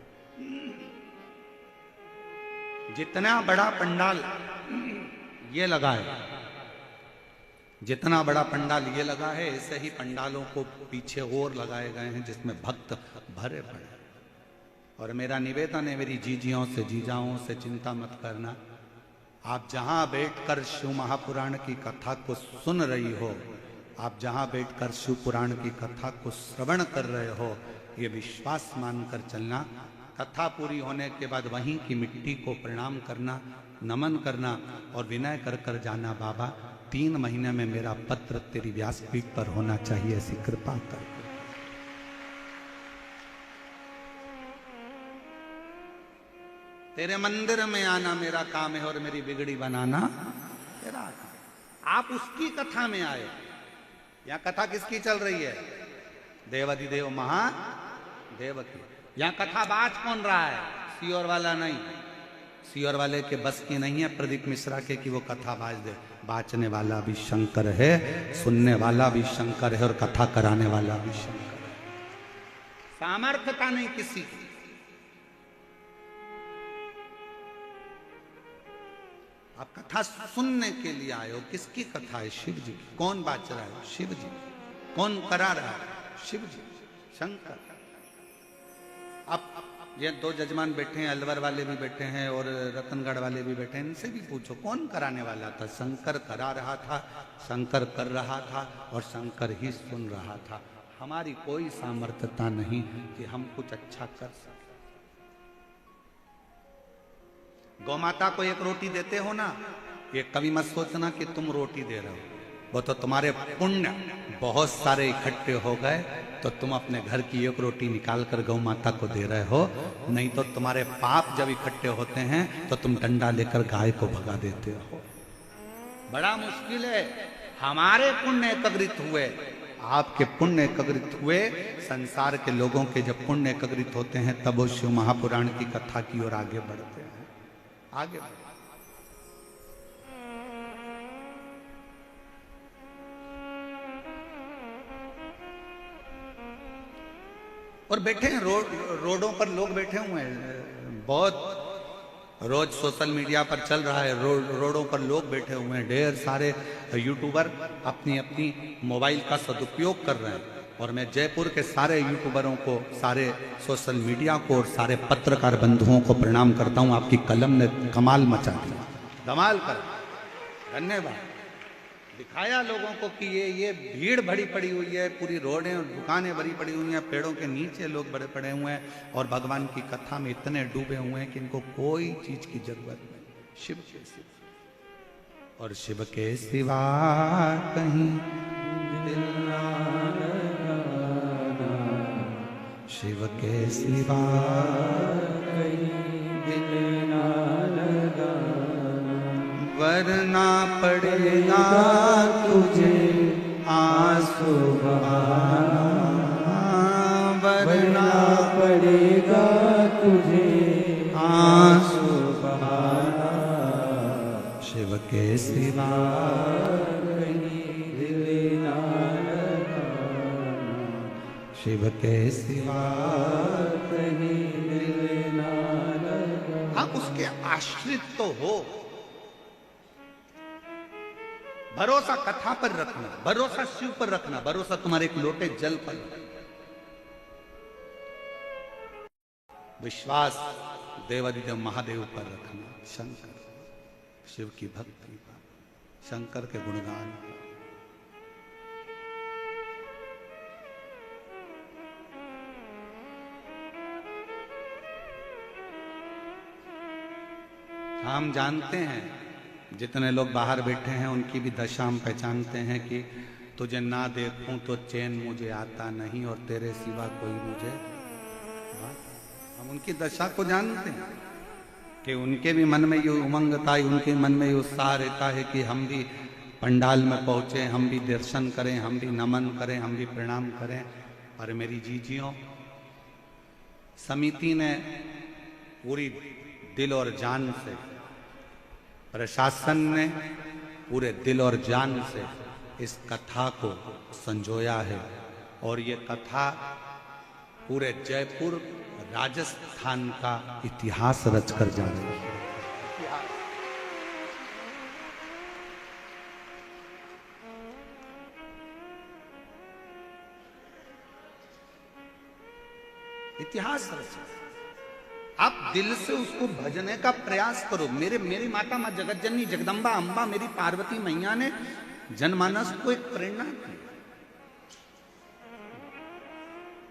जितना बड़ा पंडाल ये लगा है, जितना बड़ा पंडाल ये लगा है, ऐसे ही पंडालों को पीछे और लगाए गए हैं जिसमें भक्त भरे पड़े। और मेरा निवेदन है मेरी जीजियों से, जीजाओं से, चिंता मत करना। आप जहां बैठकर शिव महापुराण की कथा को सुन रही हो, आप जहां बैठकर शिव पुराण की कथा को श्रवण कर रहे हो, ये विश्वास मानकर चलना। कथा पूरी होने के बाद वहीं की मिट्टी को प्रणाम करना, नमन करना और विनय कर कर जाना, बाबा 3 महीने में मेरा पत्र तेरी व्यासपीठ पर होना चाहिए, ऐसी कृपा कर। तेरे मंदिर में आना मेरा काम है और मेरी बिगड़ी बनाना तेरा काम। आप उसकी कथा में आए। यहां कथा किसकी चल रही है? देवाधिदेव महादेव की। यहां कथा बाज कौन रहा है? सियोर वाला नहीं, सियोर वाले के बस की नहीं है प्रदीप मिश्रा के कि वो कथा बाज दे। बाचने वाला भी शंकर है, सुनने वाला भी शंकर है और कथा कराने वाला भी शंकर है। सामर्थ्यता नहीं किसी की। आप कथा सुनने के लिए आए हो। किसकी कथा है? शिव जी की। कौन बाच रहा है? शिव जी। कौन करा रहा है? शिव जी, शंकर। अब ये 2 जजमान बैठे हैं, अलवर वाले भी बैठे हैं और रतनगढ़ वाले भी बैठे हैं, इनसे भी पूछो कौन कराने वाला था? शंकर करा रहा था, शंकर कर रहा था और शंकर ही सुन रहा था। हमारी कोई सामर्थ्यता नहीं कि हम कुछ अच्छा कर सकें। गौ माता को 1 रोटी देते हो ना, ये कभी मत सोचना कि तुम रोटी दे रहे हो, वो तो तुम्हारे पुण्य बहुत सारे इकट्ठे हो गए तो तुम अपने घर की 1 रोटी निकाल कर गौ माता को दे रहे हो। नहीं तो तुम्हारे पाप जब इकट्ठे होते हैं तो तुम डंडा लेकर गाय को भगा देते हो। बड़ा मुश्किल है। हमारे पुण्य एकत्रित हुए, आपके पुण्य एकत्रित हुए, संसार के लोगों के जब पुण्य एकत्रित होते हैं तब वो शिव महापुराण की कथा की ओर आगे बढ़ते हैं। आगे और बैठे हैं रोडों पर लोग बैठे हुए हैं। बहुत रोज सोशल मीडिया पर चल रहा है, रोडों पर लोग बैठे हुए हैं। ढेर सारे यूट्यूबर अपनी अपनी मोबाइल का सदुपयोग कर रहे हैं। और मैं जयपुर के सारे यूट्यूबरों को, सारे सोशल मीडिया को और सारे पत्रकार बंधुओं को प्रणाम करता हूं। आपकी कलम ने कमाल मचा दिया, धमाल कर, धन्यवाद। दिखाया लोगों को कि ये भीड़ भरी पड़ी हुई है, पूरी रोडें और दुकानें भरी पड़ी हुई हैं, पेड़ों के नीचे लोग बड़े पड़े हुए हैं और भगवान की कथा में इतने डूबे हुए हैं कि इनको कोई चीज की जरूरत नहीं। शिव के सिवा, और शिव के सिवा कहीं दिल ना लगाना, शिव के सिवा कहीं दिल ना लगाना, वरना पड़ेगा तुझे आंसू बहाना, वरना पड़ेगा तुझे आंसू बहाना, शिव के सिवा कहीं दिल ना लगाना, शिव के सिवा कहीं दिल ना लगाना। आप उसके आश्रित तो हो। भरोसा कथा पर रखना, भरोसा शिव पर रखना, भरोसा तुम्हारे एक लोटे जल पर रखना। विश्वास देवादिदेव महादेव पर रखना, शंकर, शिव की भक्ति पर, शंकर के गुणगान पर। हम जानते हैं, जितने लोग बाहर बैठे हैं उनकी भी दशा हम पहचानते हैं कि तुझे ना देखूं तो चैन मुझे आता नहीं और तेरे सिवा कोई मुझे। हम उनकी दशा को जानते हैं कि उनके भी मन में ये उमंग था, उनके मन में ये उत्साह रहता है कि हम भी पंडाल में पहुंचे, हम भी दर्शन करें, हम भी नमन करें, हम भी प्रणाम करें। पर मेरी जीजियों, समिति ने पूरी दिल और जान से, प्रशासन ने पूरे दिल और जान से इस कथा को संजोया है और ये कथा पूरे जयपुर, राजस्थान का इतिहास रचकर जा रही है। इतिहास रचा। आप दिल से उसको भजने का प्रयास करो। मेरी माता मां जगतजननी जगदम्बा अम्बा मेरी पार्वती मैया ने जनमानस को एक प्रेरणा दी।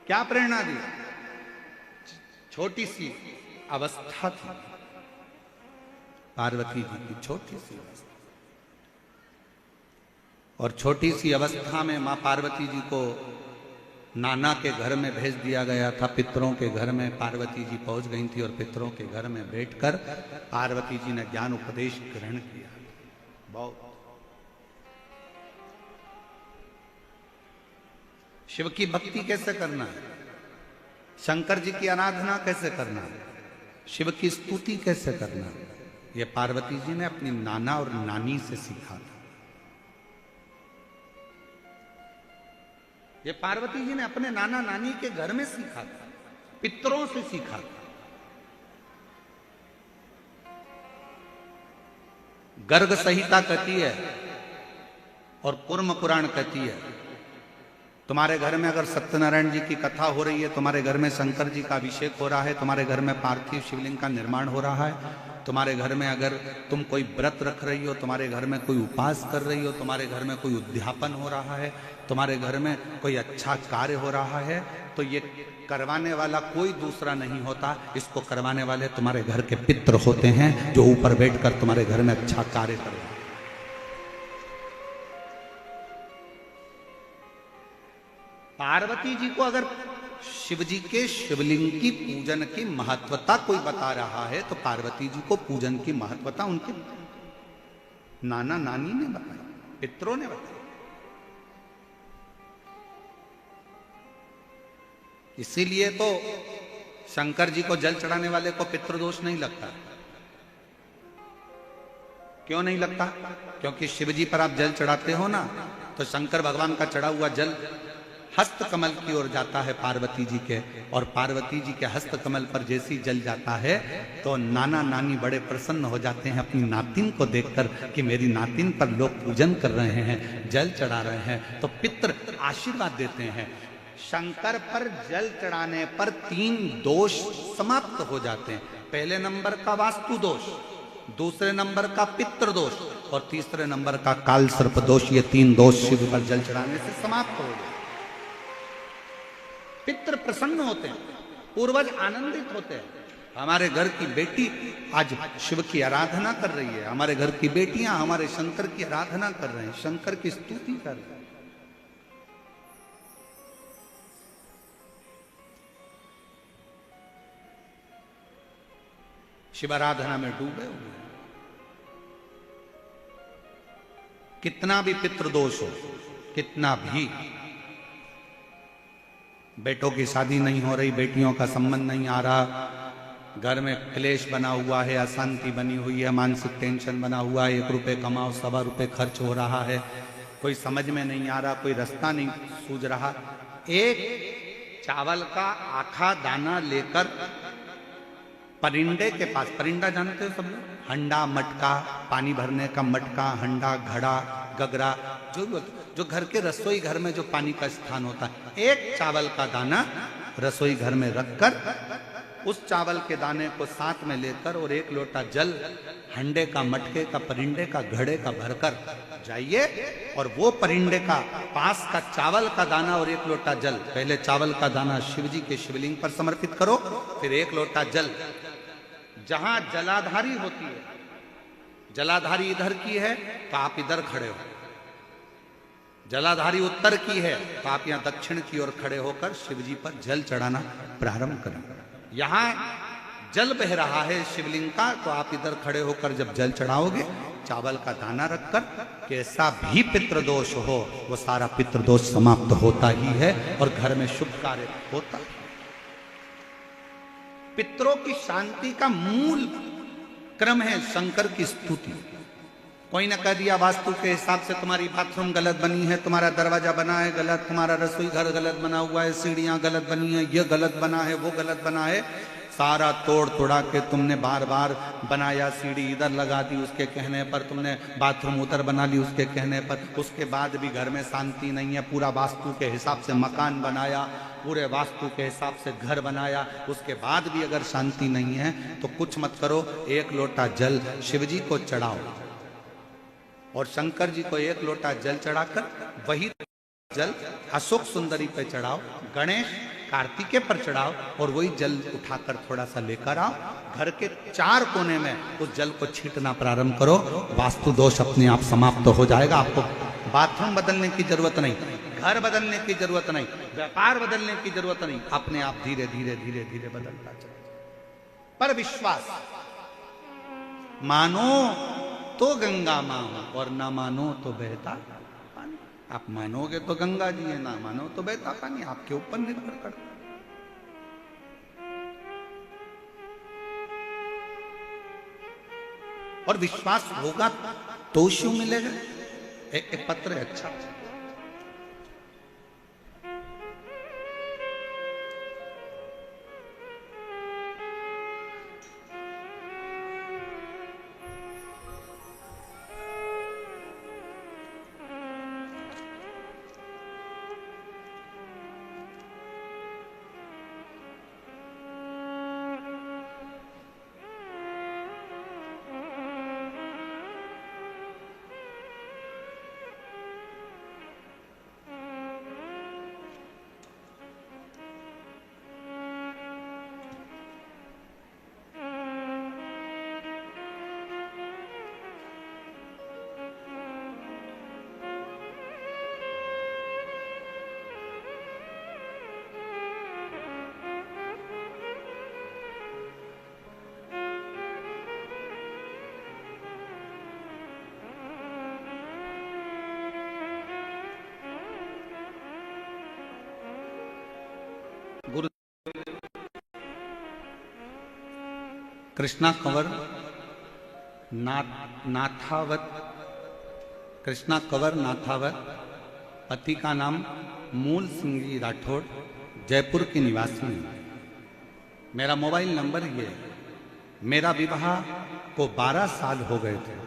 क्या प्रेरणा दी? छोटी सी अवस्था थी पार्वती जी की, छोटी सी अवस्था, और छोटी सी अवस्था में मां पार्वती जी को नाना के घर में भेज दिया गया था। पितरों के घर में पार्वती जी पहुंच गई थी और पितरों के घर में बैठकर पार्वती जी ने ज्ञान उपदेश ग्रहण किया। बहुत शिव की भक्ति कैसे करना है, शंकर जी की आराधना कैसे करना है, शिव की स्तुति कैसे करना है, यह पार्वती जी ने अपनी नाना और नानी से सीखा था। ये पार्वती जी ने अपने नाना नानी के घर में सीखा था, पितरों से सीखा था। गर्ग संहिता कहती है और कूर्म पुराण कहती है, तुम्हारे घर में अगर सत्यनारायण जी की कथा हो रही है, तुम्हारे घर में शंकर जी का अभिषेक हो रहा है, तुम्हारे घर में पार्थिव शिवलिंग का निर्माण हो रहा है, तुम्हारे घर में अगर तुम कोई व्रत रख रही हो, तुम्हारे घर में कोई उपास कर रही हो, तुम्हारे घर में कोई उद्यापन हो रहा है, तुम्हारे घर में कोई अच्छा कार्य हो रहा है, तो ये करवाने वाला कोई दूसरा नहीं होता, इसको करवाने वाले तुम्हारे घर के पितृ होते हैं, जो ऊपर बैठकर तुम्हारे घर में अच्छा कार्य कर रहे हैं। पार्वती जी को अगर शिव जी के शिवलिंग की पूजन की महत्वता कोई बता रहा है, तो पार्वती जी को पूजन की महत्वता उनके नाना नानी ने बताई, पितरों ने बताई। इसीलिए तो शंकर जी को जल चढ़ाने वाले को पितृदोष नहीं लगता। क्यों नहीं लगता? क्योंकि शिव जी पर आप जल चढ़ाते हो ना, तो शंकर भगवान का चढ़ा हुआ जल हस्त कमल की ओर जाता है पार्वती जी के, और पार्वती जी के हस्त कमल पर जैसी जल जाता है तो नाना नानी बड़े प्रसन्न हो जाते हैं अपनी नातिन को देखकर कि मेरी नातिन पर लोग पूजन कर रहे हैं, जल चढ़ा रहे हैं। तो पितृ आशीर्वाद देते हैं। शंकर पर जल चढ़ाने पर 3 दोष समाप्त हो जाते हैं। पहले नंबर का वास्तु दोष, दूसरे नंबर का पितृ दोष और तीसरे नंबर का काल सर्प दोष। ये 3 दोष शिव पर जल चढ़ाने से समाप्त हो जाते। पितृ प्रसन्न होते हैं, पूर्वज आनंदित होते हैं। हमारे घर की बेटी आज शिव की आराधना कर रही है, हमारे घर की बेटियां हमारे शंकर की आराधना कर रहे हैं, शंकर की स्तुति कर रहे हैं। शिव आराधना में डूबे हुए हैं। कितना भी पितृदोष हो, कितना भी, बेटों की शादी नहीं हो रही, बेटियों का संबंध नहीं आ रहा, घर में क्लेश बना हुआ है, अशांति बनी हुई है, मानसिक टेंशन बना हुआ है, 1 रुपए कमाओ 1.25 रुपए खर्च हो रहा है, कोई समझ में नहीं आ रहा, कोई रास्ता नहीं सूझ रहा, एक चावल का आखा दाना लेकर परिंदे के पास, परिंदा जानते हो सब लोग, हंडा मटका, पानी भरने का मटका, हंडा घड़ा गगरा, जो घर के रसोई घर में जो पानी का स्थान होता है, एक चावल का दाना रसोई घर में रखकर उस चावल के दाने को साथ में लेकर और 1 लोटा जल हंडे का, मटके का, परिंदे का, घड़े का भरकर जाइए और वो परिंदे का पास का चावल का दाना और 1 लोटा जल, पहले चावल का दाना शिव जी के शिवलिंग पर समर्पित करो, फिर 1 लोटा जल, जहां जलाधारी होती है, जलाधारी इधर की है तो आप इधर खड़े हो, जलाधारी उत्तर की है तो आप यहां दक्षिण की ओर खड़े होकर शिव जी पर जल चढ़ाना प्रारंभ करें। यहां जल बह रहा है शिवलिंग का, तो आप इधर खड़े होकर जब जल चढ़ाओगे, चावल का दाना रखकर, कैसा भी पितृदोष हो वो सारा पितृदोष समाप्त होता ही है और घर में शुभ कार्य होता है। पितरों की शांति का मूल क्रम है शंकर की स्तुति। कोई न कह दिया वास्तु के हिसाब से तुम्हारी बाथरूम गलत बनी है, तुम्हारा दरवाजा बना है गलत, तुम्हारा रसोई घर गलत बना हुआ है, सीढ़ियां गलत बनी है, ये गलत बना है, वो गलत बना है, सारा तोड़ तोड़ा के तुमने बार बार बनाया, सीढ़ी इधर लगा दी उसके कहने पर, तुमने बाथरूम उधर बना ली उसके कहने पर, उसके बाद भी घर में शांति नहीं है, पूरा वास्तु के हिसाब से मकान बनाया, पूरे वास्तु के हिसाब से घर बनाया, उसके बाद भी अगर शांति नहीं है तो कुछ मत करो, 1 लोटा जल शिव जी को चढ़ाओ और शंकर जी को 1 लोटा जल चढ़ाकर वही जल अशोक सुंदरी पे चढ़ाओ, गणेश कार्तिकेय पर चढ़ाओ और वही जल उठाकर थोड़ा सा लेकर आओ, घर के 4 कोने में उस जल को छींटना प्रारंभ करो, वास्तु दोष अपने आप समाप्त हो जाएगा। आपको बाथरूम बदलने की जरूरत नहीं, घर बदलने की जरूरत नहीं, व्यापार बदलने की जरूरत नहीं, अपने आप धीरे धीरे धीरे धीरे बदलता चले। पर विश्वास, मानो तो गंगा मां और ना मानो तो बहता पानी। आप मानोगे तो गंगा जी है, ना मानो तो बहता पानी, आपके ऊपर निर्भर करता। और विश्वास होगा तो शिव मिलेगा। एक पत्र है अच्छा, गुरु कृष्णा कंवर नाथावत, कृष्णा कंवर नाथावत, पति का नाम मूल सिंह जी राठौड़, जयपुर की निवासी हूँ। मेरा मोबाइल नंबर ये है। मेरा विवाह को 12 साल हो गए थे।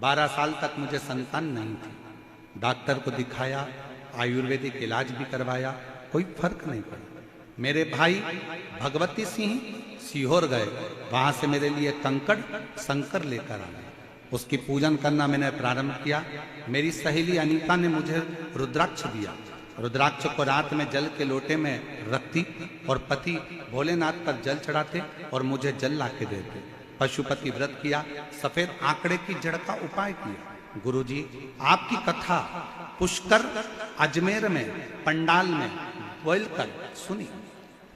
12 साल तक मुझे संतान नहीं थी। डॉक्टर को दिखाया, आयुर्वेदिक इलाज भी करवाया, कोई फर्क नहीं पड़ा। मेरे भाई भगवती सिंह सीहोर गए, वहां से मेरे लिए कंकड़ शंकर लेकर आ गए, उसकी पूजन करना मैंने प्रारंभ किया। मेरी सहेली अनीता ने मुझे रुद्राक्ष दिया, रुद्राक्ष को रात में जल के लोटे में रखती और पति भोलेनाथ पर जल चढ़ाते और मुझे जल ला के देते। पशुपति व्रत किया, सफेद आंकड़े की जड़ का उपाय किया। गुरुजी आपकी कथा पुष्कर अजमेर में पंडाल में बोलकर सुनी,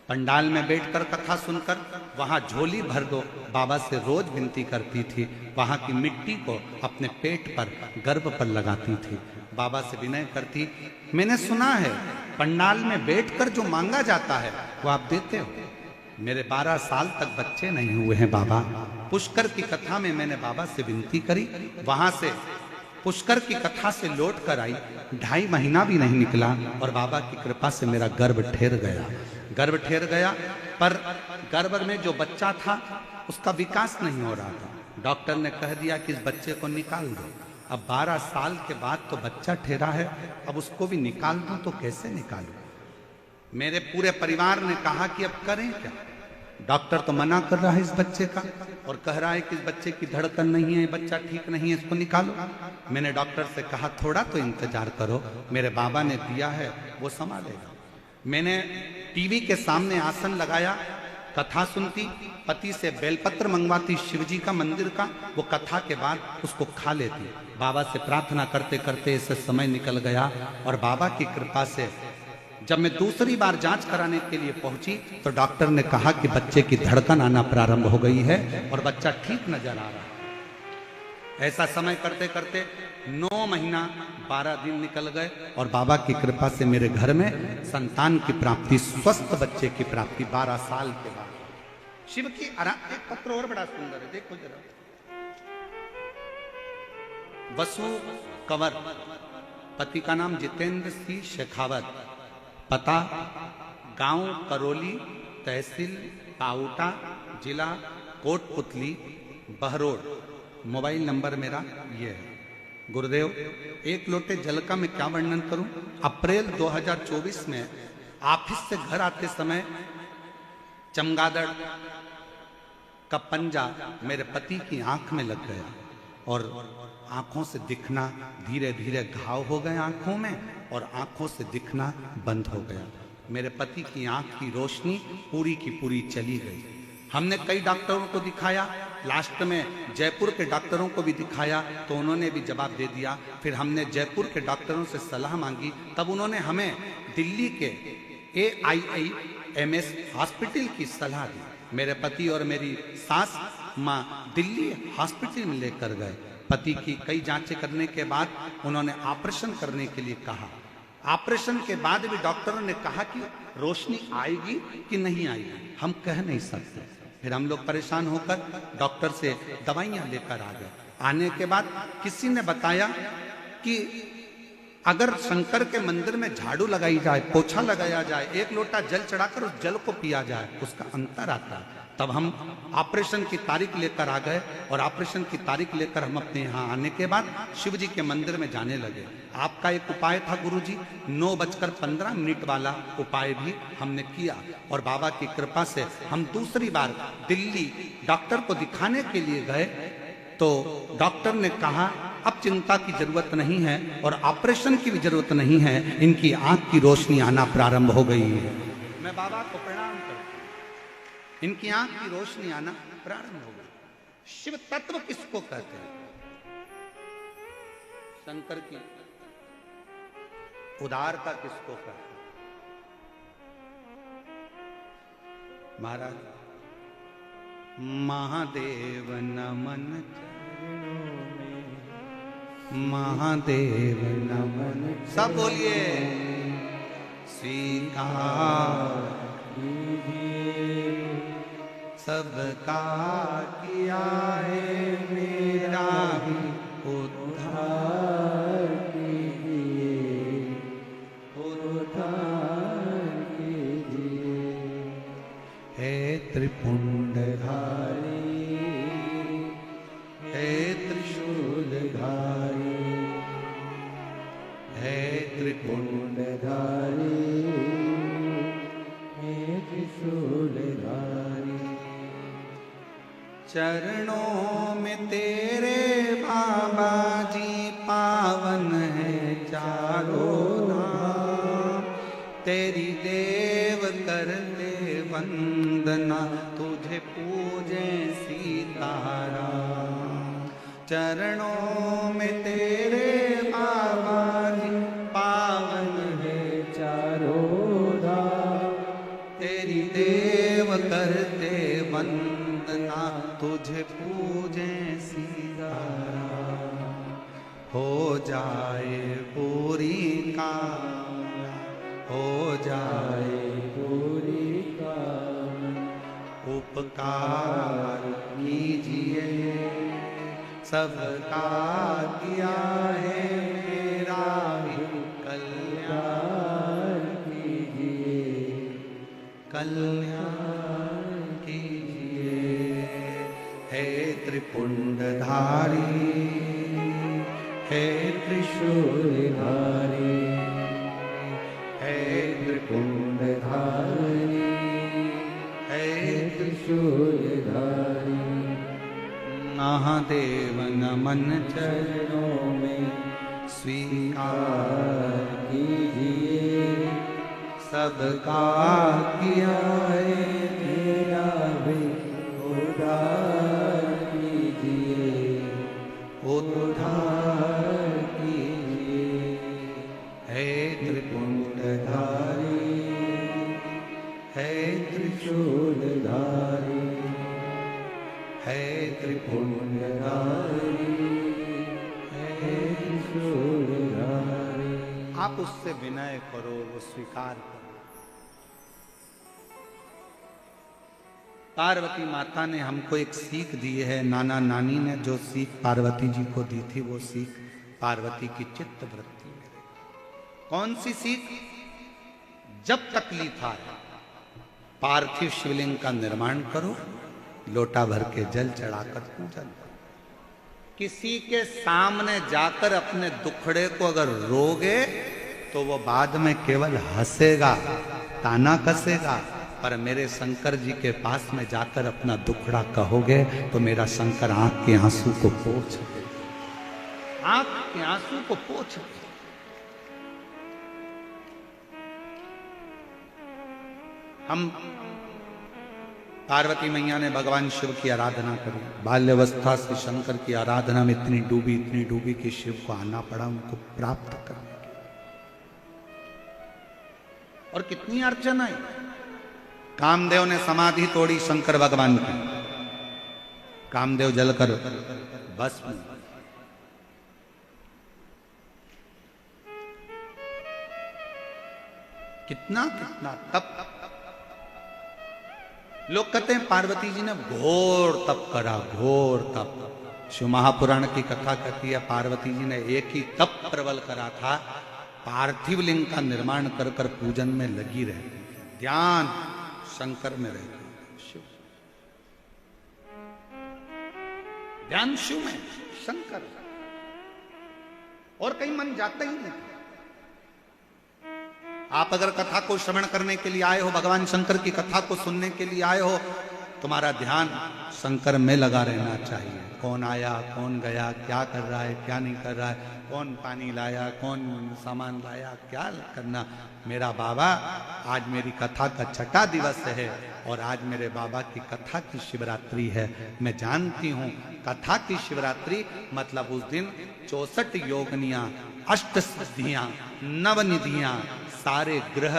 पंडाल में बैठकर कथा सुनकर वहां झोली भर दो बाबा से रोज विनती करती थी, वहां की मिट्टी को अपने पेट पर गर्भ पर लगाती थी, बाबा से विनय करती। मैंने सुना है पंडाल में बैठकर जो मांगा जाता है वो आप देते हो। मेरे 12 साल तक बच्चे नहीं हुए हैं बाबा। पुष्कर की कथा में मैंने बाबा से विनती करी, वहां से पुष्कर की कथा से लौट कर आई, 2.5 महीना भी नहीं निकला और बाबा की कृपा से मेरा गर्भ ठहर गया। गर्भ ठहर गया पर गर्भ में जो बच्चा था उसका विकास नहीं हो रहा था। डॉक्टर ने कह दिया कि इस बच्चे को निकाल दो। अब 12 साल के बाद तो बच्चा ठहरा है, अब उसको भी निकाल दूं तो कैसे निकालूं? मेरे पूरे परिवार ने कहा कि अब करें क्या? डॉक्टर तो मना कर रहा है इस बच्चे का और कह रहा है कि इस बच्चे की धड़कन नहीं है, बच्चा ठीक नहीं है, इसको निकालो। मैंने डॉक्टर से कहा थोड़ा तो इंतजार करो, मेरे बाबा ने दिया है वो संभालेगा। मैंने टीवी के सामने आसन लगाया, कथा सुनती, पति से बेलपत्र मंगवाती शिवजी का मंदिर का, वो कथा के बाद उसको खा लेती। बाबा से प्रार्थना करते करते इससे समय निकल गया और बाबा की कृपा से जब मैं दूसरी बार जांच कराने के लिए पहुंची तो डॉक्टर ने कहा कि बच्चे की धड़कन आना प्रारंभ हो गई है और बच्चा ठीक नजर आ रहा है। ऐसा समय करते करते 9 महीना 12 दिन निकल गए और बाबा की कृपा से मेरे घर में संतान की प्राप्ति, स्वस्थ बच्चे की प्राप्ति 12 साल के बाद। शिव की एक पत्र और बड़ा सुंदर है, देखो जरा। वसु कंवर, पति का नाम जितेंद्र सिंह शेखावत, पता गांव करौली, तहसील पाउटा, जिला कोटपुतली, बहरोड, मोबाइल नंबर मेरा ये है। गुरुदेव एक लोटे जल का मैं क्या वर्णन करूं। अप्रैल 2024 में ऑफिस से घर आते समय चमगादड़ का पंजा मेरे पति की आंख में लग गया और आंखों से दिखना, धीरे धीरे घाव हो गए आंखों में और आंखों से दिखना बंद हो गया। मेरे पति की आंख की रोशनी पूरी की पूरी चली गई। हमने कई डॉक्टरों को दिखाया, लास्ट में जयपुर के डॉक्टरों को भी दिखाया तो उन्होंने भी जवाब दे दिया। फिर हमने जयपुर के डॉक्टरों से सलाह मांगी, तब उन्होंने हमें दिल्ली के AIIMS हॉस्पिटल की सलाह दी। मेरे पति और मेरी सास माँ दिल्ली हॉस्पिटल में लेकर गए। पति की कई जांचें करने के बाद उन्होंने ऑपरेशन करने के लिए कहा। ऑपरेशन के बाद भी डॉक्टरों ने कहा कि रोशनी आएगी कि नहीं आएगी, हम कह नहीं सकते। फिर हम लोग परेशान होकर डॉक्टर से दवाइयां लेकर आ गए। आने के बाद किसी ने बताया कि अगर शंकर के मंदिर में झाड़ू लगाई जाए, पोछा लगाया जाए, 1 लोटा जल चढ़ाकर उस जल को पिया जाए, उसका अंतर आता है। तब हम ऑपरेशन की तारीख लेकर आ गए और ऑपरेशन की तारीख लेकर हम अपने यहाँ आने के बाद शिव जी के मंदिर में जाने लगे। आपका एक उपाय था गुरुजी, 9:15 वाला उपाय भी हमने किया और बाबा की कृपा से हम दूसरी बार दिल्ली डॉक्टर को दिखाने के लिए गए तो डॉक्टर ने कहा अब चिंता की जरूरत नहीं है और ऑपरेशन की भी जरूरत नहीं है, इनकी आंख की रोशनी आना प्रारंभ हो गई है। मैं बाबा को प्रणाम करता हूं, इनकी आंख की रोशनी आना प्रारंभ हो गई। शिव तत्व किसको कहते हैं? शंकर की उदारता किसको कहते हैं? महाराज महादेव नमन चरणों में, महादेव नमन, सब बोलिए स्वीकार कीजिए सबका किया है मेरा ही उद्धार कीजिए, उद्धार कीजिए। हे त्रिपुंडधारी, हे त्रिशूलधारी, हे त्रिपुंडधारी, चरणों में तेरे बाबा जी पावन है चारों धाम, तेरी देव करते वंदना, तुझे पूजे सीताराम। चरणों में तेरे बाबा जी पावन है चारों धाम, तेरी देव करते वंदना, तुझे पूजे सीताराम। हो जाए पूरी कामना, हो जाए पूरी कामना, उपकार कीजिए, सबका किया है मेरा भी कल्याण कीजिए, कल्याण कीजिए। हे त्रिपुंडधारी, हे त्रिशूलधारी, हे त्रिपुंडधारी, हे त्रिशूलधारी। महादेव नमन चरणों में स्वीकार कीजिए, सबका किया है मेरा भी उद्धार कीजिए, उद्धार कीजिए। हे त्रिपुंडधारी, हे त्रिशूलधारी, हे पुण्यधारी, हे त्रिशूलधारी। आप उससे विनय करो, वो स्वीकार करो। पार्वती माता ने हमको एक सीख दी है, नाना नानी ने जो सीख पार्वती जी को दी थी, वो सीख पार्वती की चित्त वृत्ति में। कौन सी सीख? जब तकलीफ आए पार्थिव शिवलिंग का निर्माण करो, लोटा भर के जल चढ़ाकर पूजन करो। किसी के सामने जाकर अपने दुखड़े को अगर रोगे तो वो बाद में केवल हंसेगा, ताना कसेगा, पर मेरे शंकर जी के पास में जाकर अपना दुखड़ा कहोगे तो मेरा शंकर आंख के आंसू को पोंछ दे, आंख के आंसू को पोंछ दे। हम पार्वती मैया ने भगवान शिव की आराधना करी, बाल्यावस्था से शंकर की आराधना में इतनी डूबी कि शिव को आना पड़ा उनको प्राप्त करने के लिए। और कितनी अर्चन आई। कामदेव ने समाधि तोड़ी शंकर भगवान की, कामदेव जलकर भस्म। कितना कितना तप। लोग कहते हैं पार्वती जी ने घोर तप करा, घोर तप। शिव महापुराण की कथा कहती है पार्वती जी ने एक ही तप प्रबल करा था, पार्थिव लिंग का निर्माण कर कर पूजन में लगी रहती, ध्यान शंकर में रहती, शिव ध्यान शिव में, शंकर, और कहीं मन जाता ही नहीं। आप अगर कथा को श्रवण करने के लिए आए हो, भगवान शंकर की कथा को सुनने के लिए आए हो, तुम्हारा ध्यान शंकर में लगा रहना चाहिए। कौन आया, कौन गया, क्या कर रहा है, क्या नहीं कर रहा है, कौन पानी लाया, कौन सामान लाया, क्या करना। मेरा बाबा, आज मेरी कथा का छठा दिवस है और आज मेरे बाबा की कथा की शिवरात्रि है। मैं जानती हूँ कथा की शिवरात्रि मतलब उस दिन 64 योगनियां, अष्ट सिद्धियां, नवनिधियां, सारे ग्रह,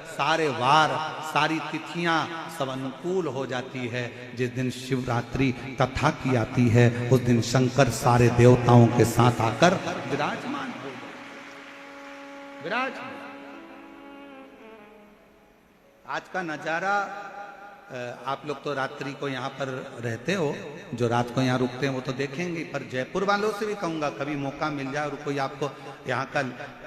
सारे वार, सारी तिथियां सब अनुकूल हो जाती है। जिस दिन शिवरात्रि कथा की आती है उस दिन शंकर सारे देवताओं के साथ आकर विराजमान हो, विराजमान। आज का नजारा, आप लोग तो रात्रि को यहाँ पर रहते हो, जो रात को यहाँ रुकते हैं वो तो देखेंगे, पर जयपुर वालों से भी कहूँगा कभी मौका मिल जाए और कोई आपको यहाँ का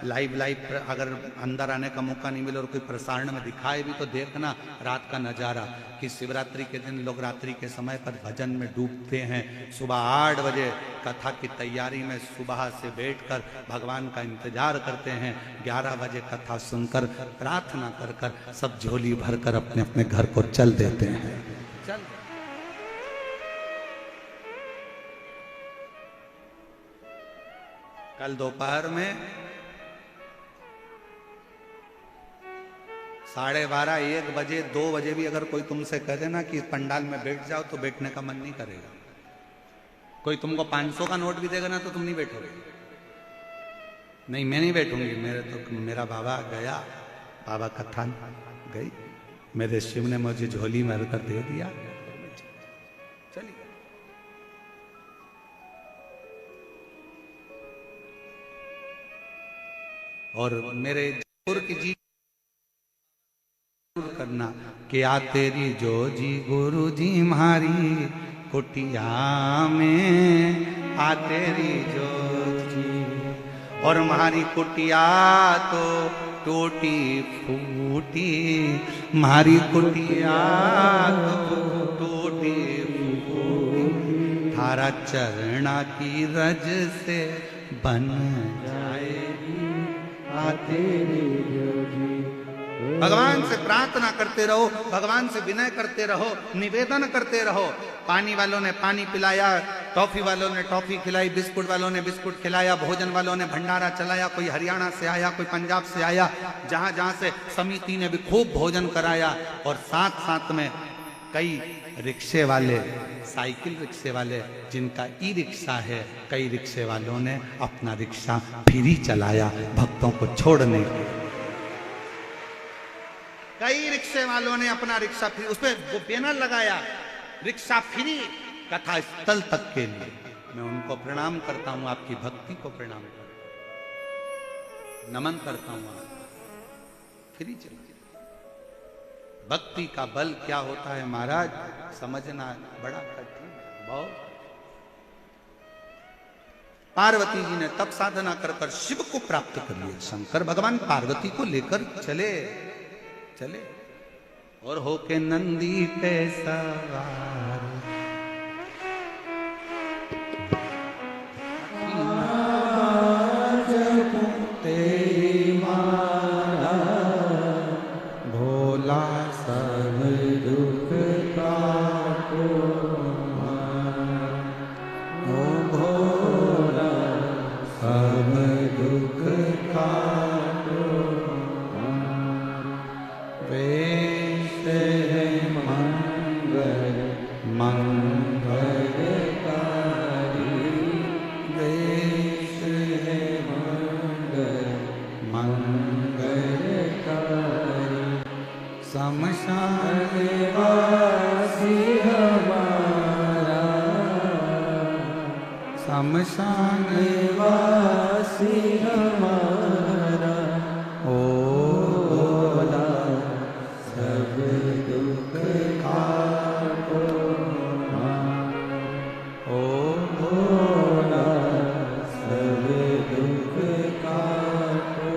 लाइव अगर अंदर आने का मौका नहीं मिले और कोई प्रसारण में दिखाए भी तो देखना रात का नज़ारा, कि शिवरात्रि के दिन लोग रात्रि के समय पर भजन में डूबते हैं। सुबह 8 बजे कथा की तैयारी में सुबह से बैठकर भगवान का इंतजार करते हैं, 11 बजे कथा सुनकर प्रार्थना कर कर सब झोली भरकर अपने अपने घर को चल देते हैं। चल कल दोपहर में 12:30, 1 बजे, 2 बजे भी अगर कोई तुमसे कह देना कि पंडाल में बैठ जाओ तो बैठने का मन नहीं करेगा। कोई तुमको 500 का नोट भी देगा ना तो तुम नहीं बैठोगे। नहीं, मैं नहीं बैठूंगी। मेरा बाबा गया, बाबा कथा गई, मेरे शिव ने मुझे झोली में कर दे दिया, चलिए। और मेरे जयपुर की जी करना कि आ तेरी जो जी गुरु जी मारी कुटिया में, आ तेरी जो जी, और हमारी कुटिया तो टूटी फूटी, मारी कुटिया तो टूटी फूटी, थारा चरणा की रज से बन जाएगी आ तेरी जो जी। भगवान से प्रार्थना करते रहो, भगवान से विनय करते रहो, निवेदन करते रहो। पानी वालों ने पानी पिलाया, टॉफी वालों ने टॉफी खिलाई, बिस्कुट वालों ने बिस्कुट खिलाया, भोजन वालों ने भंडारा चलाया, कोई हरियाणा से आया, कोई पंजाब से आया, जहां जहां से समिति ने भी खूब भोजन कराया। और साथ साथ में कई रिक्शे वाले, साइकिल रिक्शे वाले जिनका ई रिक्शा है, कई रिक्शे वालों ने अपना रिक्शा फ्री चलाया भक्तों को छोड़ने के। कई रिक्शे वालों ने अपना रिक्शा फ्री, उस पर वो बैनर लगाया, रिक्शा फ्री कथा स्थल तक के लिए। मैं उनको प्रणाम करता हूं, आपकी भक्ति को प्रणाम करता हूं, नमन करता हूं। फ्री चला, भक्ति का बल क्या होता है महाराज, समझना बड़ा कठिन है बहुत। पार्वती जी ने तब साधना कर कर शिव को प्राप्त कर लिया। शंकर भगवान पार्वती को लेकर चले और होके नंदी पे सवार, भोला सब दुख काटो, ओ भोला सब दुख काटो, वेश है मंगल मंगलकारी, वेश है मंगल मंगलकारी, शमशान वासी हमारा, शमशान वासी हमारा, ओ भोला सब दुख काटो, ओ भोला सब दुख काटो।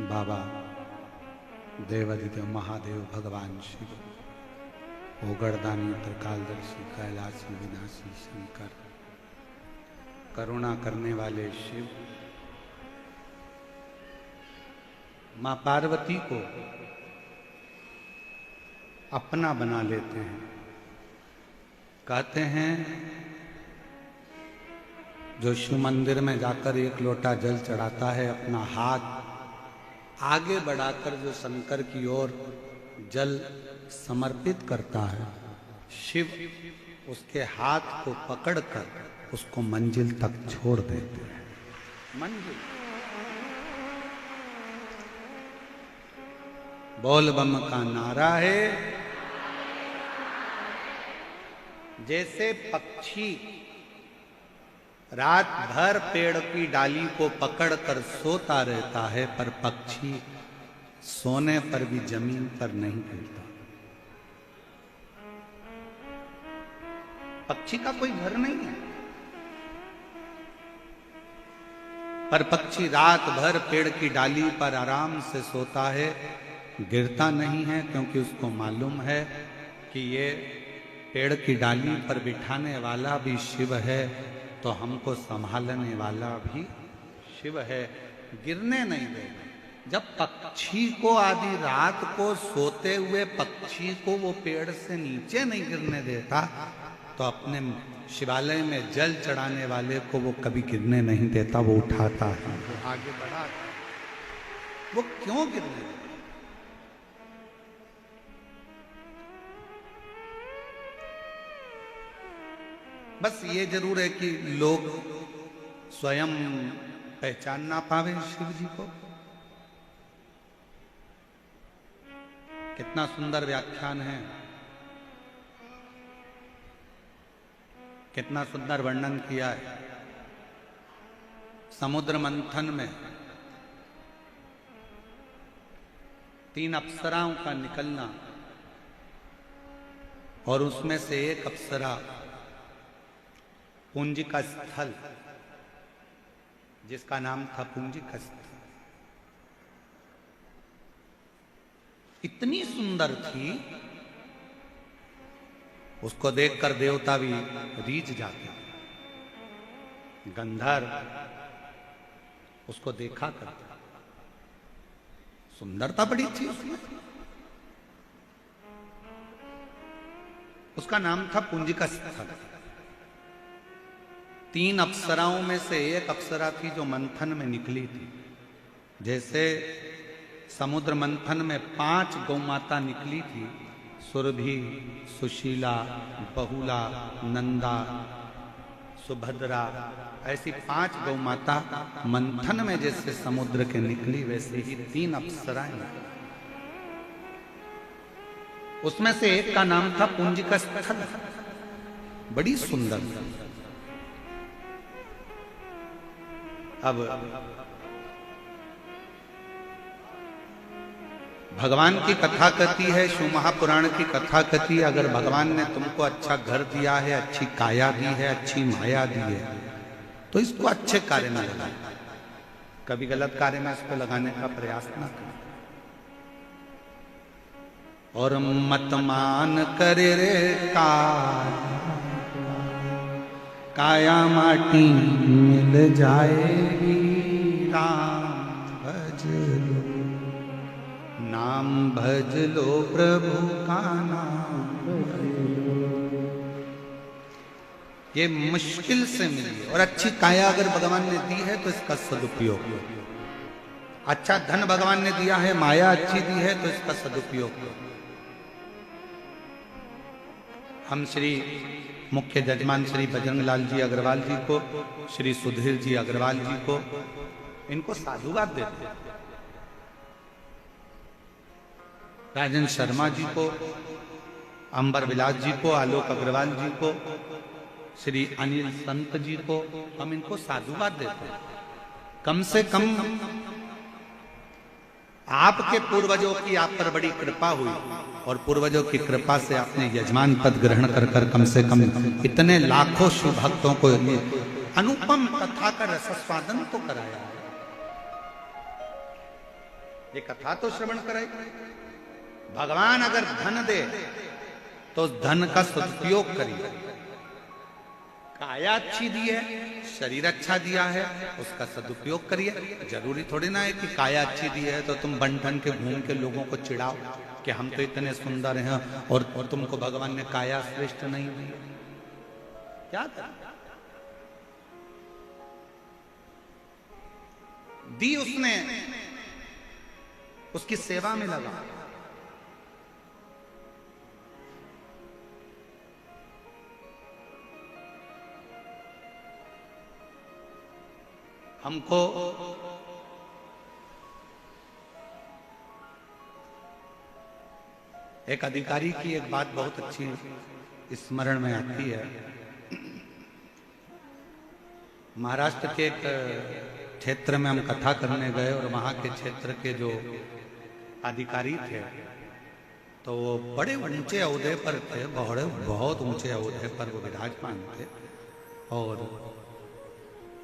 बाबा देवाधिदेव महादेव भगवान शिव, ओगड़दानी त्रिकालदर्शी कैलाशी विनाशी शंकर, करुणा करने वाले शिव, मां पार्वती को अपना बना लेते हैं। कहते हैं जो शिव मंदिर में जाकर 1 लोटा जल चढ़ाता है, अपना हाथ आगे बढ़ाकर जो शंकर की ओर जल समर्पित करता है, शिव उसके हाथ को पकड़कर उसको मंजिल तक छोड़ देते हैं। मंजिल बोल बम का नारा है। जैसे पक्षी रात भर पेड़ की डाली को पकड़कर सोता रहता है, पर पक्षी सोने पर भी जमीन पर नहीं गिरता। पक्षी का कोई घर नहीं है, पर पक्षी रात भर पेड़ की डाली पर आराम से सोता है, गिरता नहीं है, क्योंकि उसको मालूम है कि ये पेड़ की डाली पर बिठाने वाला भी शिव है, तो हमको संभालने वाला भी शिव है, गिरने नहीं देगा। जब पक्षी को आधी रात को सोते हुए पक्षी को वो पेड़ से नीचे नहीं गिरने देता, तो अपने शिवालय में जल चढ़ाने वाले को वो कभी गिरने नहीं देता, वो उठाता है, वो आगे बढ़ा। वो क्यों गिरने देता? बस ये जरूर है कि लोग स्वयं पहचान ना पावे शिव जी को। कितना सुंदर व्याख्यान है, कितना सुंदर वर्णन किया है। समुद्र मंथन में 3 अप्सराओं का निकलना और उसमें से एक अप्सरा पुंजिका स्थल, जिसका नाम था पुंजिका स्थल, इतनी सुंदर थी, उसको देखकर देवता भी रीझ जाते, गंधर्व उसको देखा करते, सुंदरता बड़ी थी उसमें। उसका नाम था पुंजिका स्थल। 3 अप्सराओं में से एक अप्सरा थी जो मंथन में निकली थी। जैसे समुद्र मंथन में 5 गौमाता निकली थी, सुरभि, सुशीला, बहुला, नंदा, सुभद्रा, ऐसी 5 गौमाता मंथन में जैसे समुद्र के निकली, वैसे ही 3 अप्सराएं। उसमें से एक का नाम था पुंजिका स्थल, बड़ी सुंदर। अब भगवान की कथा कहती है, शिव महापुराण की कथा कहती है, अगर भगवान ने तुमको अच्छा घर दिया है, अच्छी काया दी है, अच्छी माया दी है, तो इसको अच्छे कार्य में लगाए, कभी गलत कार्य में इसको लगाने का प्रयास ना करें। और मत मान करे रे काया माटी मिल जाएगी, राम भज लो, नाम भज लो, प्रभु का नाम भज लो। ये मुश्किल से मिली। और अच्छी काया अगर भगवान ने दी है तो इसका सदुपयोग, अच्छा धन भगवान ने दिया है, माया अच्छी दी है तो इसका सदुपयोग। हम श्री मुख्य जजमान श्री बजरंग लाल जी अग्रवाल जी को, श्री सुधीर जी अग्रवाल जी को, इनको साधुवाद देते हैं। राजन शर्मा जी को, अंबर विलास जी को, आलोक अग्रवाल जी को, श्री अनिल संत जी को हम इनको साधुवाद देते हैं। कम से कम आपके पूर्वजों की आप पर बड़ी कृपा हुई और पूर्वजों की कृपा से आपने यजमान पद ग्रहण कर कम से कम इतने लाखों शिव भक्तों को अनुपम कथा का रसस्वादन तो कराया है। ये कथा तो श्रवण कराई। भगवान अगर धन दे तो उस धन का सदुपयोग करिए। काया अच्छी दी है, शरीर अच्छा दिया है, उसका सदुपयोग करिए। जरूरी थोड़ी ना है कि काया अच्छी दी है तो तुम बन ठन के घूम के लोगों को चिढ़ाओ कि हम तो इतने सुंदर हैं और तुमको भगवान ने काया श्रेष्ठ नहीं दी। क्या दी उसने, उसकी सेवा में लगा। हमको एक अधिकारी की एक बात बहुत अच्छी स्मरण में आती है। महाराष्ट्र के एक क्षेत्र में हम कथा करने गए और वहां के क्षेत्र के जो अधिकारी थे तो वो बड़े ऊंचे ओहदे पर थे, बहुत ऊंचे ओहदे पर वो विराजमान थे। और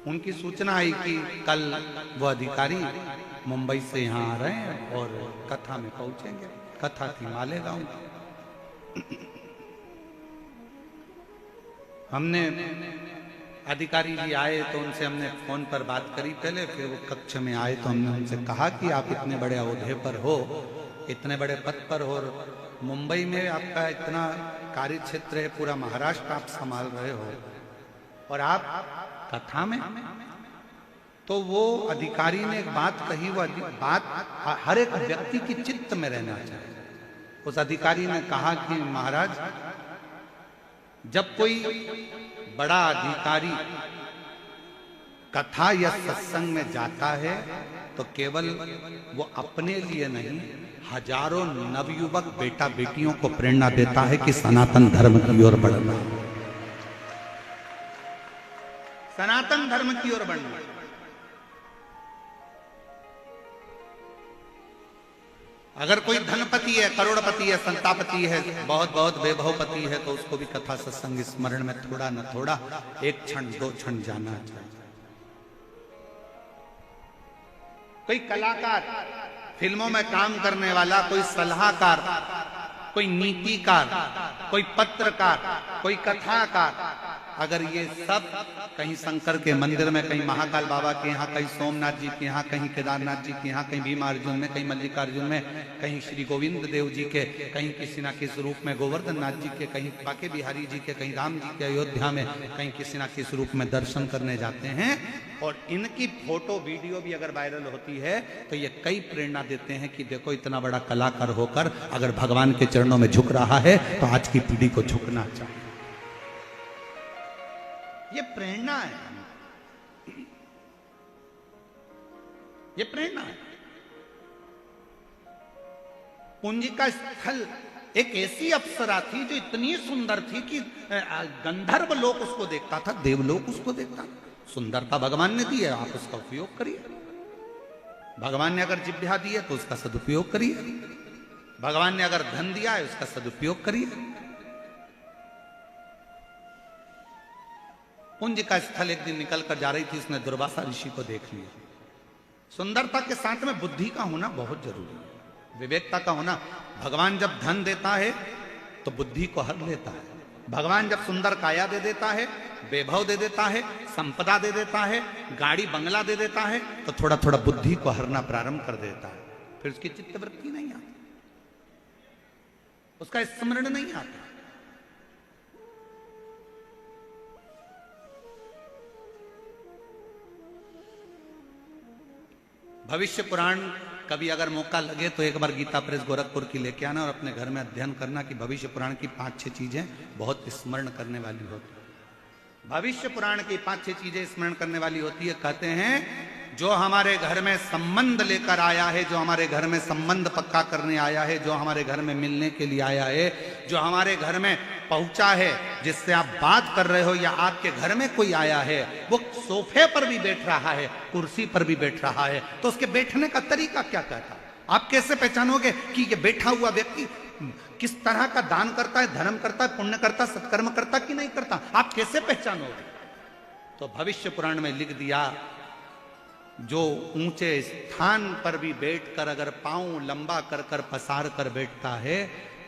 उनकी सूचना आई कि कल वो अधिकारी मुंबई से यहाँ आ रहे हैं और कथा में पहुंचेंगे। कथा थी मालेगांव। हमने अधिकारी जी आए तो उनसे हमने फोन पर बात करी पहले, फिर वो कक्ष में आए तो हमने उनसे कहा कि आप इतने बड़े ओहदे पर हो, इतने बड़े पद पर हो, मुंबई में आपका इतना कार्य क्षेत्र है, पूरा महाराष्ट्र आप संभाल रहे हो और आप कथा में। तो वो अधिकारी ने एक बात कही, वो बात हर एक व्यक्ति की चित्त में रहना चाहिए। उस अधिकारी ने कहा कि महाराज, जब कोई बड़ा अधिकारी कथा या सत्संग में जाता है तो केवल वो अपने लिए नहीं, हजारों नवयुवक बेटा बेटियों को प्रेरणा देता है कि सनातन धर्म की ओर बढ़ना, सनातन धर्म की ओर बढ़ना। अगर कोई धनपति है, करोड़पति है, संतापति है, बहुत बहुत वैभवपति है, तो उसको भी कथा सत्संग स्मरण में थोड़ा न थोड़ा, एक क्षण दो क्षण जाना चाहिए। कोई कलाकार, फिल्मों में काम करने वाला, कोई सलाहकार, कोई नीतिकार, कोई पत्रकार, कोई कथाकार, अगर ये सब कहीं शंकर के मंदिर में, कहीं महाकाल बाबा के यहाँ, कहीं सोमनाथ जी के यहाँ, कहीं केदारनाथ जी के यहाँ, कहीं भीमार्जुन में, कहीं मल्लिकार्जुन में, कहीं श्री गोविंद देव जी के, कहीं किसी ना किसी रूप में गोवर्धन नाथ जी के, कहीं बाके बिहारी जी के, कहीं राम जी के अयोध्या में, कहीं किसी ना किसी रूप में दर्शन करने जाते हैं, और इनकी फोटो वीडियो भी अगर वायरल होती है तो ये कई प्रेरणा देते हैं कि देखो इतना बड़ा कलाकार होकर अगर भगवान के चरणों में झुक रहा है तो आज की पीढ़ी को झुकना चाहिए। ये प्रेरणा है, ये प्रेरणा है। पूंजी का स्थल एक ऐसी अप्सरा थी जो इतनी सुंदर थी कि गंधर्व लोक उसको देखता था, देवलोक उसको देखता था। सुंदरता भगवान ने दी है, आप उसका उपयोग करिए। भगवान ने अगर जिभ्या दी है तो उसका सदुपयोग करिए। भगवान ने अगर धन दिया है उसका सदुपयोग करिए। पुंज का स्थल एक दिन निकल कर जा रही थी, उसने दुर्वासा ऋषि को देख लिया। सुंदरता के साथ में बुद्धि का होना बहुत जरूरी है, विवेकता का होना। भगवान जब धन देता है तो बुद्धि को हर लेता है। भगवान जब सुंदर काया दे देता है, वैभव दे देता है, संपदा दे देता है, गाड़ी बंगला दे देता है, तो थोड़ा थोड़ा बुद्धि को हरना प्रारंभ कर देता है। फिर उसकी चित्तवृत्ति नहीं आती, उसका स्मरण नहीं आता। भविष्य पुराण कभी अगर मौका लगे तो एक बार गीता प्रेस गोरखपुर की लेके आना और अपने घर में अध्ययन करना कि भविष्य पुराण की 5-6 चीजें बहुत स्मरण करने वाली होती है। भविष्य पुराण की 5-6 चीजें स्मरण करने वाली होती है। कहते हैं जो हमारे घर में संबंध लेकर आया है, जो हमारे घर में संबंध पक्का करने आया है, जो हमारे घर में मिलने के लिए आया है, जो हमारे घर में पहुंचा है, जिससे आप बात कर रहे हो, या आपके घर में कोई आया है, वो सोफे पर भी बैठ रहा है, कुर्सी पर भी बैठ रहा है, तो उसके बैठने का तरीका क्या कहता है? आप कैसे पहचानोगे कि ये बैठा हुआ व्यक्ति किस तरह का दान करता है, धर्म करता है, पुण्य करता है, सत्कर्म करता कि नहीं करता? आप कैसे पहचानोगे? तो भविष्य पुराण में लिख दिया, जो ऊंचे स्थान पर भी बैठकर अगर पांव लंबा कर कर पसार कर बैठता है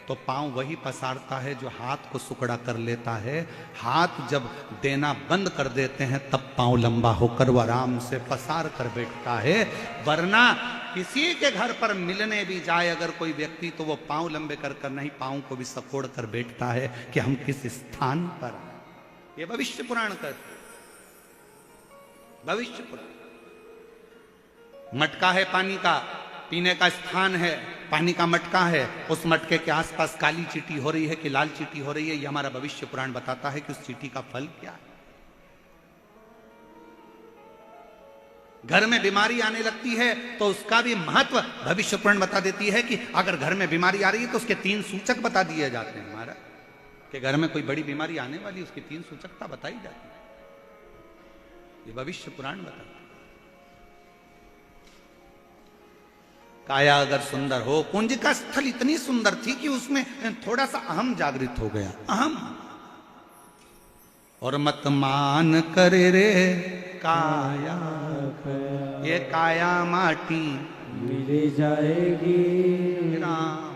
तो पांव वही पसारता है जो हाथ को सुकड़ा कर लेता है। हाथ जब देना बंद कर देते हैं तब पांव लंबा होकर वो आराम से पसार कर बैठता है। वरना किसी के घर पर मिलने भी जाए अगर कोई व्यक्ति तो वो पांव लंबे कर कर नहीं, पांव को भी सकोड़ कर बैठता है कि हम किस स्थान पर। ये भविष्य पुराण कहते, भविष्य पुराण। मटका है पानी का, पीने का स्थान है, पानी का मटका है, उस मटके के आसपास काली चींटी हो रही है कि लाल चींटी हो रही है, यह हमारा भविष्य पुराण बताता है कि उस चींटी का फल क्या है। घर में बीमारी आने लगती है तो उसका भी महत्व भविष्य पुराण बता देती है कि अगर घर में बीमारी आ रही है तो उसके 3 सूचक बता दिए जाते हैं। हमारा कि घर में कोई बड़ी बीमारी आने वाली, उसकी 3 सूचकता बताई जाती है। ये भविष्य पुराण बताता है। काया अगर सुंदर हो, कुंज का स्थल इतनी सुंदर थी कि उसमें थोड़ा सा अहम जागृत हो गया। अहम और मत मान करे रे काया, ये काया माटी मिल जाएगी राम।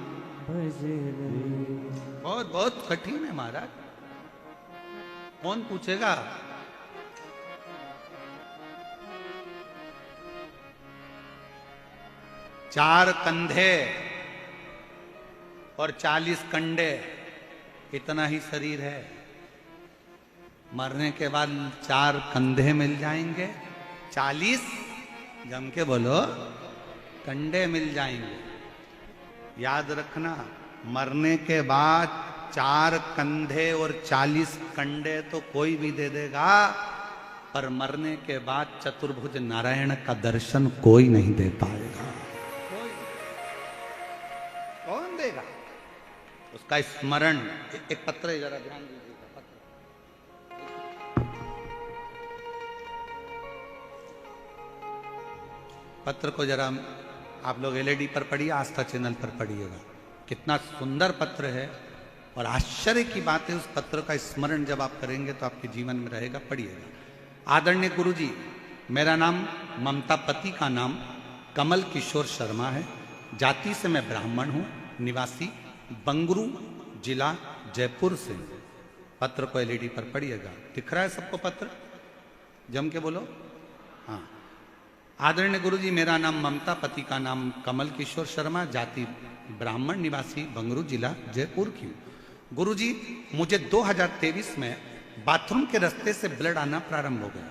बहुत बहुत कठिन है महाराज। कौन पूछेगा? चार कंधे और 40 कंडे, इतना ही शरीर है। मरने के बाद 4 कंधे मिल जाएंगे, 40 जम के बोलो कंडे मिल जाएंगे। याद रखना, मरने के बाद 4 कंधे और 40 कंडे तो कोई भी दे देगा, पर मरने के बाद चतुर्भुज नारायण का दर्शन कोई नहीं दे पाएगा। कौन देगा उसका स्मरण? एक पत्र है, जरा ध्यान दीजिएगा। पत्र को जरा आप लोग एलईडी पर पढ़िए, आस्था चैनल पर पढ़िएगा। कितना सुंदर पत्र है और आश्चर्य की बात है, उस पत्र का स्मरण जब आप करेंगे तो आपके जीवन में रहेगा। पढ़िएगा। आदरणीय गुरुजी, मेरा नाम ममता, पति का नाम कमल किशोर शर्मा है। जाति से मैं ब्राह्मण हूँ, निवासी बंगरू जिला जयपुर से। पत्र को एलईडी पर पढ़िएगा। दिख रहा है सबको पत्र? जम के बोलो हाँ। आदरणीय गुरुजी, मेरा नाम ममता, पति का नाम कमल किशोर शर्मा, जाति ब्राह्मण, निवासी बंगरू जिला जयपुर की हूँ। गुरुजी, मुझे 2023 में बाथरूम के रास्ते से ब्लड आना प्रारंभ हो गया।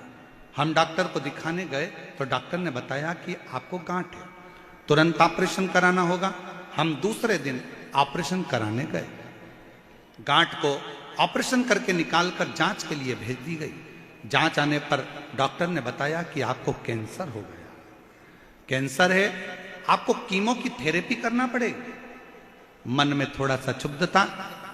हम डॉक्टर को दिखाने गए तो डॉक्टर ने बताया कि आपको गांठ है, तुरंत ऑपरेशन कराना होगा। हम दूसरे दिन ऑपरेशन कराने गए। गांठ को ऑपरेशन करके निकालकर जांच के लिए भेज दी गई। जांच आने पर डॉक्टर ने बताया कि आपको कैंसर हो गया। कैंसर है, आपको कीमो की थेरेपी करना पड़ेगी। मन में थोड़ा सा क्षुब्धता,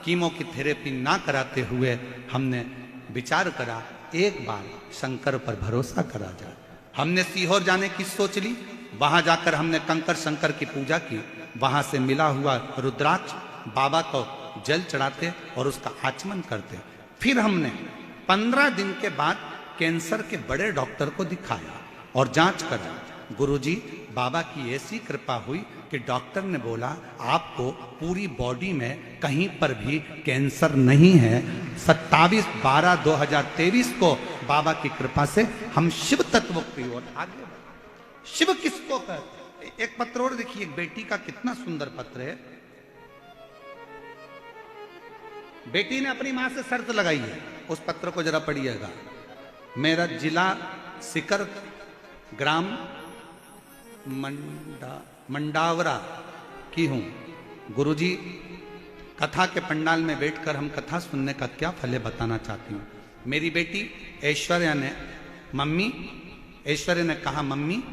कीमो की थेरेपी ना कराते हुए हमने विचार करा, एक बार शंकर पर भरोसा करा जाए। हमने सीहोर जाने की सोच ली। वहां जाकर हमने कंकर शंकर की पूजा की। वहां से मिला हुआ रुद्राक्ष बाबा को जल चढ़ाते और उसका आचमन करते। फिर हमने 15 दिन के बाद कैंसर के बड़े डॉक्टर को दिखाया और जांच करा। गुरुजी, बाबा की ऐसी कृपा हुई कि डॉक्टर ने बोला आपको पूरी बॉडी में कहीं पर भी कैंसर नहीं है। 27/12/2023 को बाबा की कृपा से हम शिव तत्व की ओर आगे बढ़े। शिव किसको कहते? एक पत्र और देखिए, एक बेटी का कितना सुंदर पत्र है। बेटी ने अपनी मां से शर्त लगाई है, उस पत्र को जरा पढ़िएगा। मेरा जिला सिकर, ग्राम मंडावरा की हूं। गुरुजी, कथा के पंडाल में बैठकर हम कथा सुनने का क्या फल है बताना चाहती हूँ। मेरी बेटी ऐश्वर्या ने कहा, मम्मी,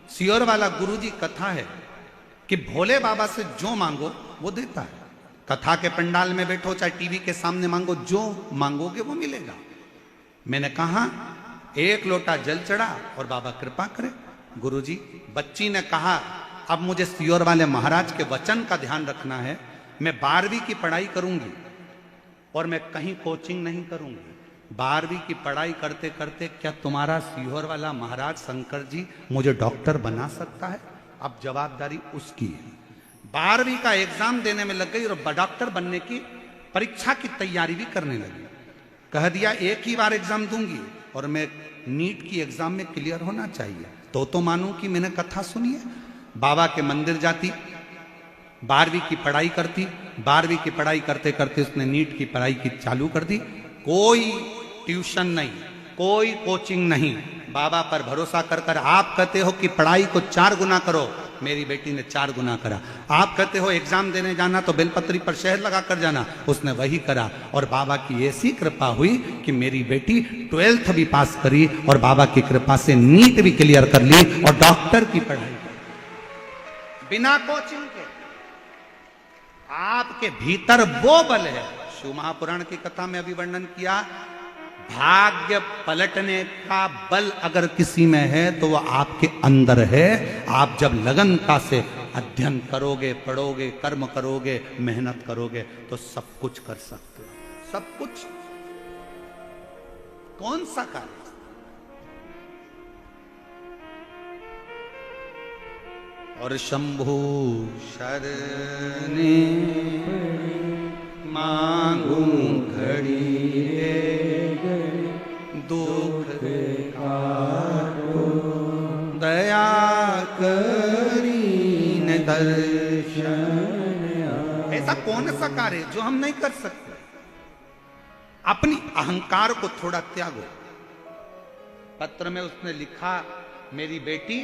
सियोर वाला गुरुजी कथा है कि भोले बाबा से जो मांगो वो देता है। कथा के पंडाल में बैठो चाहे टीवी के सामने मांगो, जो मांगोगे वो मिलेगा। मैंने कहा, एक लोटा जल चढ़ा और बाबा कृपा करे। गुरुजी, बच्ची ने कहा, अब मुझे सियोर वाले महाराज के वचन का ध्यान रखना है। मैं 12वीं की पढ़ाई करूंगी और मैं कहीं कोचिंग नहीं करूंगी। 12वीं की पढ़ाई करते करते क्या तुम्हारा सियोर वाला महाराज शंकर जी मुझे डॉक्टर बना सकता है? अब जवाबदारी उसकी है। 12वीं का एग्जाम देने में लग गई और डॉक्टर बनने की परीक्षा की तैयारी भी करने लगी। कह दिया एक ही बार एग्जाम दूंगी और मैं नीट की एग्जाम में क्लियर होना चाहिए, तो मानूं कि मैंने कथा सुनी है। बाबा के मंदिर जाती, 12वीं की पढ़ाई करती। 12वीं की पढ़ाई करते करते उसने नीट की पढ़ाई की चालू कर दी। कोई ट्यूशन नहीं, कोई कोचिंग नहीं, बाबा पर भरोसा कर कर। आप कहते हो कि पढ़ाई को 4 गुना करो, मेरी बेटी ने 4 गुना करा। आप कहते हो एग्जाम देने जाना तो बेलपत्री पर शहद लगा कर जाना, उसने वही करा। और बाबा की ऐसी कृपा हुई कि मेरी बेटी 12th भी पास करी और बाबा की कृपा से नीट भी क्लियर कर ली और डॉक्टर की पढ़ाई बिना कोचिंग के। आपके भीतर वो बल है। शिव महापुराण की कथा में अभी वर्णन किया, भाग्य पलटने का बल अगर किसी में है तो वह आपके अंदर है। आप जब लगनता से अध्ययन करोगे, पढ़ोगे, कर्म करोगे, मेहनत करोगे तो सब कुछ कर सकते हो। सब कुछ। कौन सा कार्य? और शंभु शरणे मांगू घड़ी रे ऐसा कौन सा कार्य जो हम नहीं कर सकते? अपनी अहंकार को थोड़ा त्यागो। पत्र में उसने लिखा, मेरी बेटी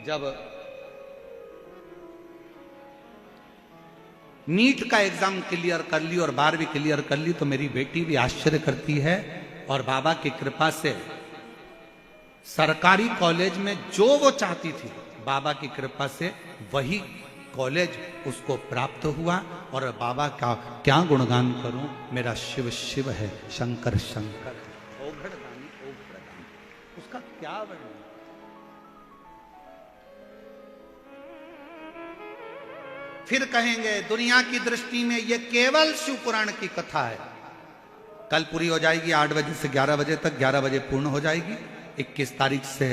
जब नीट का एग्जाम क्लियर कर ली और 12वीं क्लियर कर ली तो मेरी बेटी भी आश्चर्य करती है, और बाबा की कृपा से सरकारी कॉलेज में जो वो चाहती थी, बाबा की कृपा से वही कॉलेज उसको प्राप्त हुआ। और बाबा का क्या गुणगान करूं, मेरा शिव शिव है, शंकर शंकर है, ओघड़ दानी ओघड़ दानी, उसका क्या वर्णन। फिर कहेंगे दुनिया की दृष्टि में ये केवल शिव पुराण की कथा है। कल पूरी हो जाएगी 8 बजे से 11 बजे तक, 11 बजे पूर्ण हो जाएगी। 21 तारीख से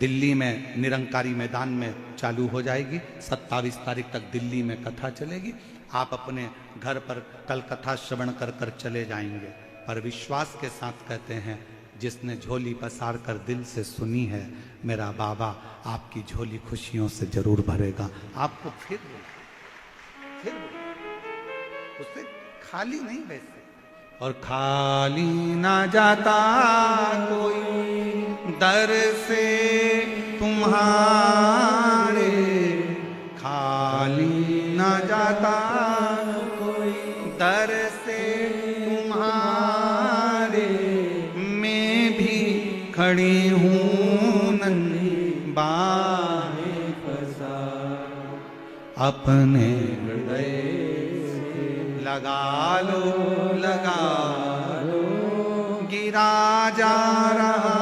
दिल्ली में निरंकारी मैदान में चालू हो जाएगी। 27 तारीख तक दिल्ली में कथा चलेगी। आप अपने घर पर कल कथा श्रवण कर कर चले जाएंगे, पर विश्वास के साथ कहते हैं, जिसने झोली पसार कर दिल से सुनी है, मेरा बाबा आपकी झोली खुशियों से जरूर भरेगा। आपको फिर उससे खाली नहीं वैसे, और खाली ना जाता कोई दर से तुम्हारे, खाली ना जाता कोई दर से तुम्हारे, मैं भी खड़ी हूँ नन्ही बाहें फंसा, अपने हृदय लगा लो लगा लो, गिरा जा रहा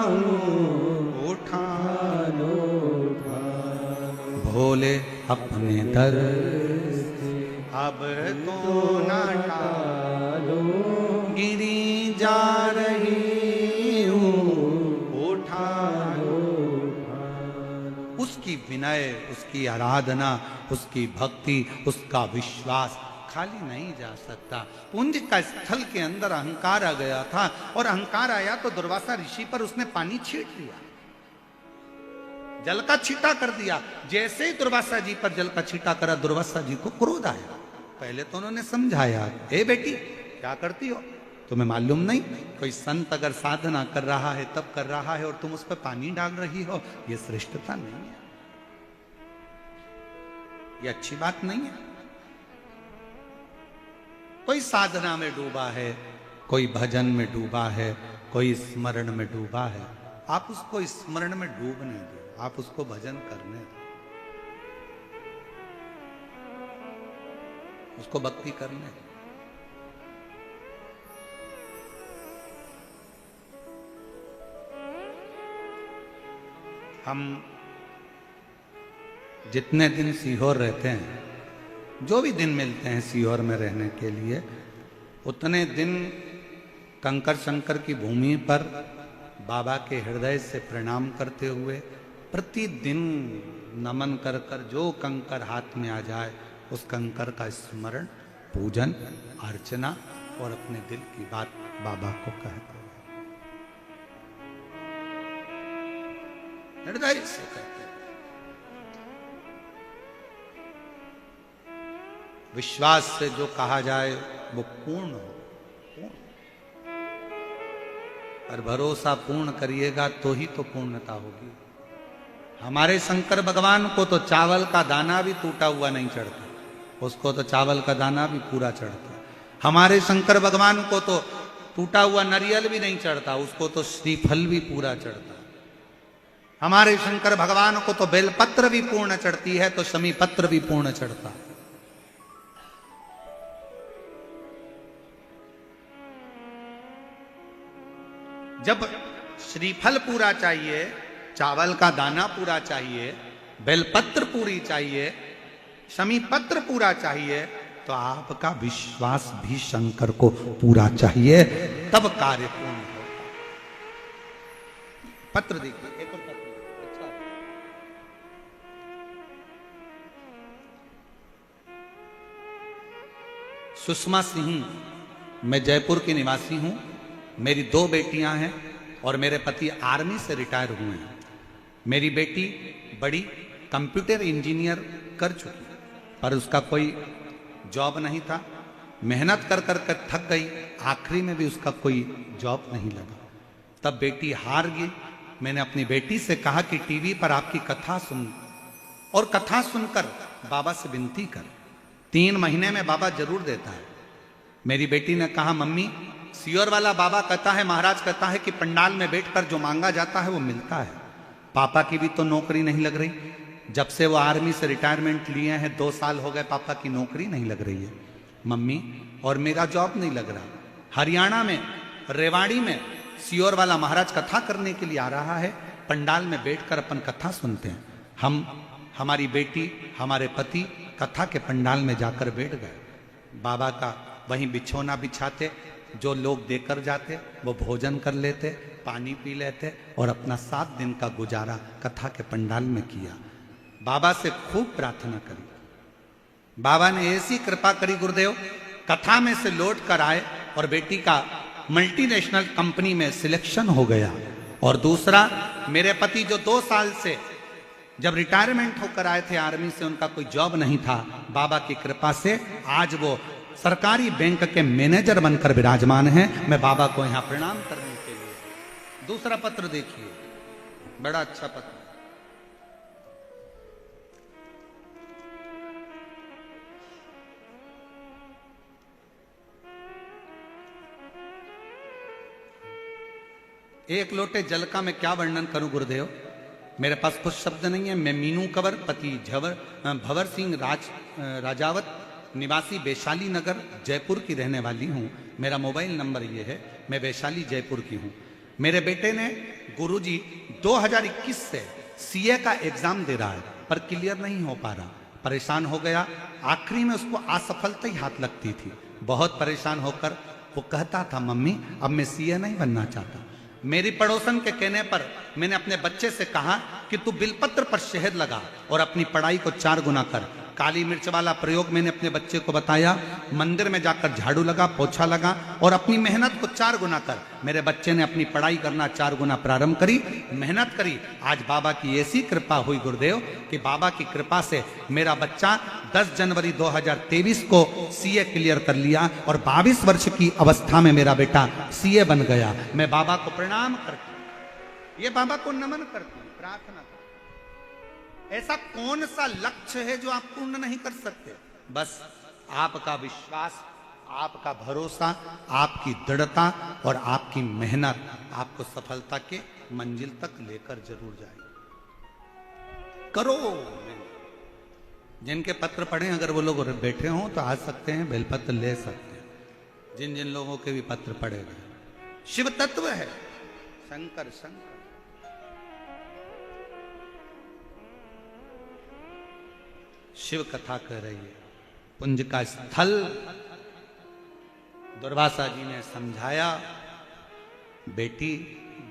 हूँ, उठा लो भोले अपने दर से, अब तो न टालो, गिरी जा रही हूँ, उठा लो। उसकी विनय, उसकी आराधना, उसकी भक्ति, उसका विश्वास खाली नहीं जा सकता। पुंज का स्थल के अंदर अहंकार आ गया था, और अहंकार आया तो दुर्वासा ऋषि पर उसने पानी छीट दिया, जल का छीटा कर दिया। जैसे ही दुर्वासा जी पर जल का छीटा करा, दुर्वासा जी को क्रोध आया। पहले तो उन्होंने समझाया, ए बेटी क्या करती हो, तुम्हें मालूम नहीं, कोई संत अगर साधना कर रहा है तब कर रहा है, और तुम उस पर पानी डाल रही हो, यह श्रेष्ठता नहीं है, ये अच्छी बात नहीं है। कोई साधना में डूबा है, कोई भजन में डूबा है, कोई स्मरण में डूबा है, आप उसको स्मरण में डूबने दो, आप उसको भजन करने दो, उसको भक्ति करने दो। हम जितने दिन सीहोर रहते हैं, जो भी दिन मिलते हैं सीहोर में रहने के लिए, उतने दिन कंकर शंकर की भूमि पर बाबा के हृदय से प्रणाम करते हुए, प्रतिदिन नमन कर कर जो कंकर हाथ में आ जाए उस कंकर का स्मरण, पूजन, अर्चना और अपने दिल की बात बाबा को कहते हैं, हृदय से कहते हैं। विश्वास से जो कहा जाए वो पूर्ण हो, पर भरोसा पूर्ण करिएगा तो ही तो पूर्णता होगी। हमारे शंकर भगवान को तो चावल का दाना भी टूटा हुआ नहीं चढ़ता, उसको तो चावल का दाना भी पूरा चढ़ता। हमारे शंकर भगवान को तो टूटा हुआ नारियल भी नहीं चढ़ता, उसको तो श्रीफल भी पूरा चढ़ता। हमारे शंकर भगवान को तो बेलपत्र भी पूर्ण चढ़ती है, तो शमी पत्र भी पूर्ण चढ़ता। जब श्रीफल पूरा चाहिए, चावल का दाना पूरा चाहिए, बेलपत्र पूरी चाहिए, शमी पत्र पूरा चाहिए, तो आपका विश्वास भी शंकर को पूरा चाहिए, तब कार्य पूर्ण होगा। पत्र देखिए, एक और पत्र, अच्छा सुषमा सिंह, मैं जयपुर की निवासी हूं, मेरी 2 बेटियां हैं और मेरे पति आर्मी से रिटायर हुए हैं। मेरी बेटी बड़ी कंप्यूटर इंजीनियर कर चुकी है, पर उसका कोई जॉब नहीं था। मेहनत कर कर कर थक गई, आखिरी में भी उसका कोई जॉब नहीं लगा। तब बेटी हार गई। मैंने अपनी बेटी से कहा कि टीवी पर आपकी कथा सुन, और कथा सुनकर बाबा से विनती कर, 3 महीने में बाबा जरूर देता है। मेरी बेटी ने कहा मम्मी, सियोर वाला बाबा कहता है, महाराज कहता है कि पंडाल में बैठकर जो मांगा जाता है वो मिलता है। पापा की भी तो नौकरी नहीं लग रही, जब से वो आर्मी से रिटायरमेंट लिए हैं 2 साल हो गए, पापा की नौकरी नहीं लग रही है मम्मी, और मेरा जॉब नहीं लग रहा। हरियाणा में रेवाड़ी में सियोर वाला महाराज कथा करने के लिए आ रहा है, पंडाल में बैठकर अपन कथा सुनते हैं। हमारी बेटी, हमारे पति कथा के पंडाल में जाकर बैठ गए। बाबा का वहीं बिछौना बिछाते, जो लोग देकर जाते वो भोजन कर लेते, पानी पी लेते, और अपना 7 दिन का गुजारा कथा के पंडाल में किया। बाबा से खूब प्रार्थना करी। बाबा ने ऐसी कृपा करी गुरुदेव, कथा में से लौट कर आए और बेटी का मल्टीनेशनल कंपनी में सिलेक्शन हो गया। और दूसरा, मेरे पति जो 2 साल से जब रिटायरमेंट होकर आए थे आर्मी से, उनका कोई जॉब नहीं था, बाबा की कृपा से आज वो सरकारी बैंक के मैनेजर बनकर विराजमान हैं। मैं बाबा को यहां प्रणाम करने के लिए। दूसरा पत्र देखिए, बड़ा अच्छा पत्र। एक लोटे जल का मैं क्या वर्णन करूं गुरुदेव, मेरे पास कुछ शब्द नहीं है। मैं मीनू कंवर, पति भंवर सिंह राजावत, निवासी वैशाली नगर जयपुर की रहने वाली हूँ। मेरा मोबाइल नंबर ये है, मैं वैशाली जयपुर की हूँ। मेरे बेटे ने गुरुजी 2021 से सीए का एग्जाम दे रहा है, पर क्लियर नहीं हो पा रहा। परेशान हो गया, आखिरी में उसको असफलता ही हाथ लगती थी। बहुत परेशान होकर वो कहता था मम्मी अब मैं सीए नहीं बनना चाहता। मेरी पड़ोसन के कहने पर मैंने अपने बच्चे से कहा कि तू बिलपत्र पर शहद लगा और अपनी पढ़ाई को 4 गुना कर। काली मिर्च वाला प्रयोग मैंने अपने बच्चे को बताया। मंदिर में जाकर झाड़ू लगा, पोछा लगा और अपनी मेहनत को 4 गुना कर। मेरे बच्चे ने अपनी पढ़ाई करना 4 गुना प्रारंभ करी, मेहनत करी। आज बाबा की ऐसी कृपा हुई गुरुदेव कि बाबा की कृपा से मेरा बच्चा 10 जनवरी 2023 को सीए क्लियर कर लिया और 22 वर्ष की अवस्था में मेरा बेटा सीए बन गया। मैं बाबा को प्रणाम करती हूँ, ये बाबा को नमन करती हूँ, प्रार्थना करती हूँ। ऐसा कौन सा लक्ष्य है जो आप पूर्ण नहीं कर सकते? बस आपका विश्वास, आपका भरोसा, आपकी दृढ़ता और आपकी मेहनत आपको सफलता के मंजिल तक लेकर जरूर जाएगी। करो। जिनके पत्र पढ़े, अगर वो लोग बैठे हों तो आ सकते हैं, बेलपत्र ले सकते हैं। जिन जिन लोगों के भी पत्र पढ़े गए, शिव तत्व है, शंकर शंकर। शिव कथा कह रही है, पुंज का स्थल। दुर्वासा जी ने समझाया, बेटी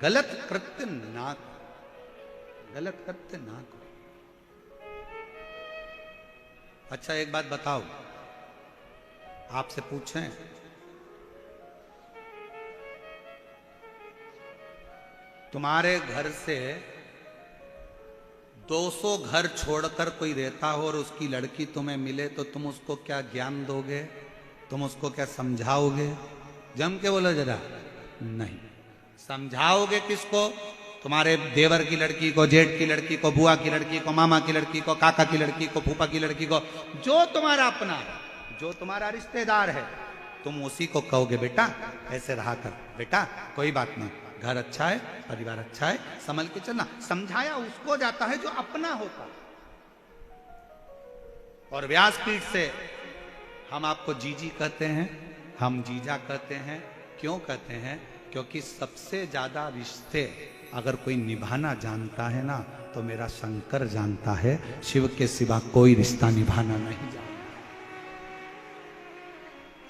गलत कृत्य ना करो, गलत कृत्य ना करो। अच्छा एक बात बताओ, आपसे पूछें, तुम्हारे घर से 200 घर छोड़कर कोई रहता हो और उसकी लड़की तुम्हें मिले तो तुम उसको क्या ज्ञान दोगे? तुम उसको क्या समझाओगे? जम के बोलो जरा। नहीं समझाओगे किसको? तुम्हारे देवर की लड़की को, जेठ की लड़की को, बुआ की लड़की को, मामा की लड़की को, काका की लड़की को, फूफा की लड़की को, जो तुम्हारा अपना है, जो तुम्हारा रिश्तेदार है, तुम उसी को कहोगे बेटा ऐसे रहा कर, बेटा कोई बात नहीं, घर अच्छा है, परिवार अच्छा है, संभल के चलना। समझाया उसको जाता है जो अपना होता है। और व्यासपीठ से हम आपको जीजी कहते हैं, हम जीजा कहते हैं। क्यों कहते हैं? क्योंकि सबसे ज्यादा रिश्ते अगर कोई निभाना जानता है ना तो मेरा शंकर जानता है। शिव के सिवा कोई रिश्ता निभाना नहीं जानता।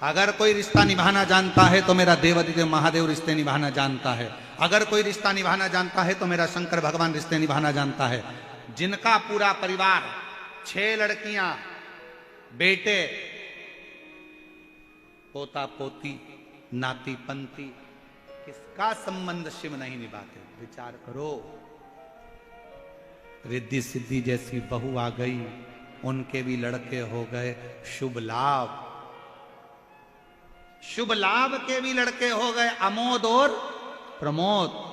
अगर कोई रिश्ता निभाना जानता है तो मेरा देवादिदेव महादेव रिश्ते निभाना जानता है। अगर कोई रिश्ता निभाना जानता है तो मेरा शंकर भगवान रिश्ते निभाना जानता है। जिनका पूरा परिवार 6 लड़कियां, बेटे, पोता पोती, नाती पंती, किसका संबंध शिव नहीं निभाते? विचार करो। रिद्धि सिद्धि जैसी बहू आ गई, उनके भी लड़के हो गए शुभ लाभ। शुभ लाभ के भी लड़के हो गए अमोद और प्रमोद।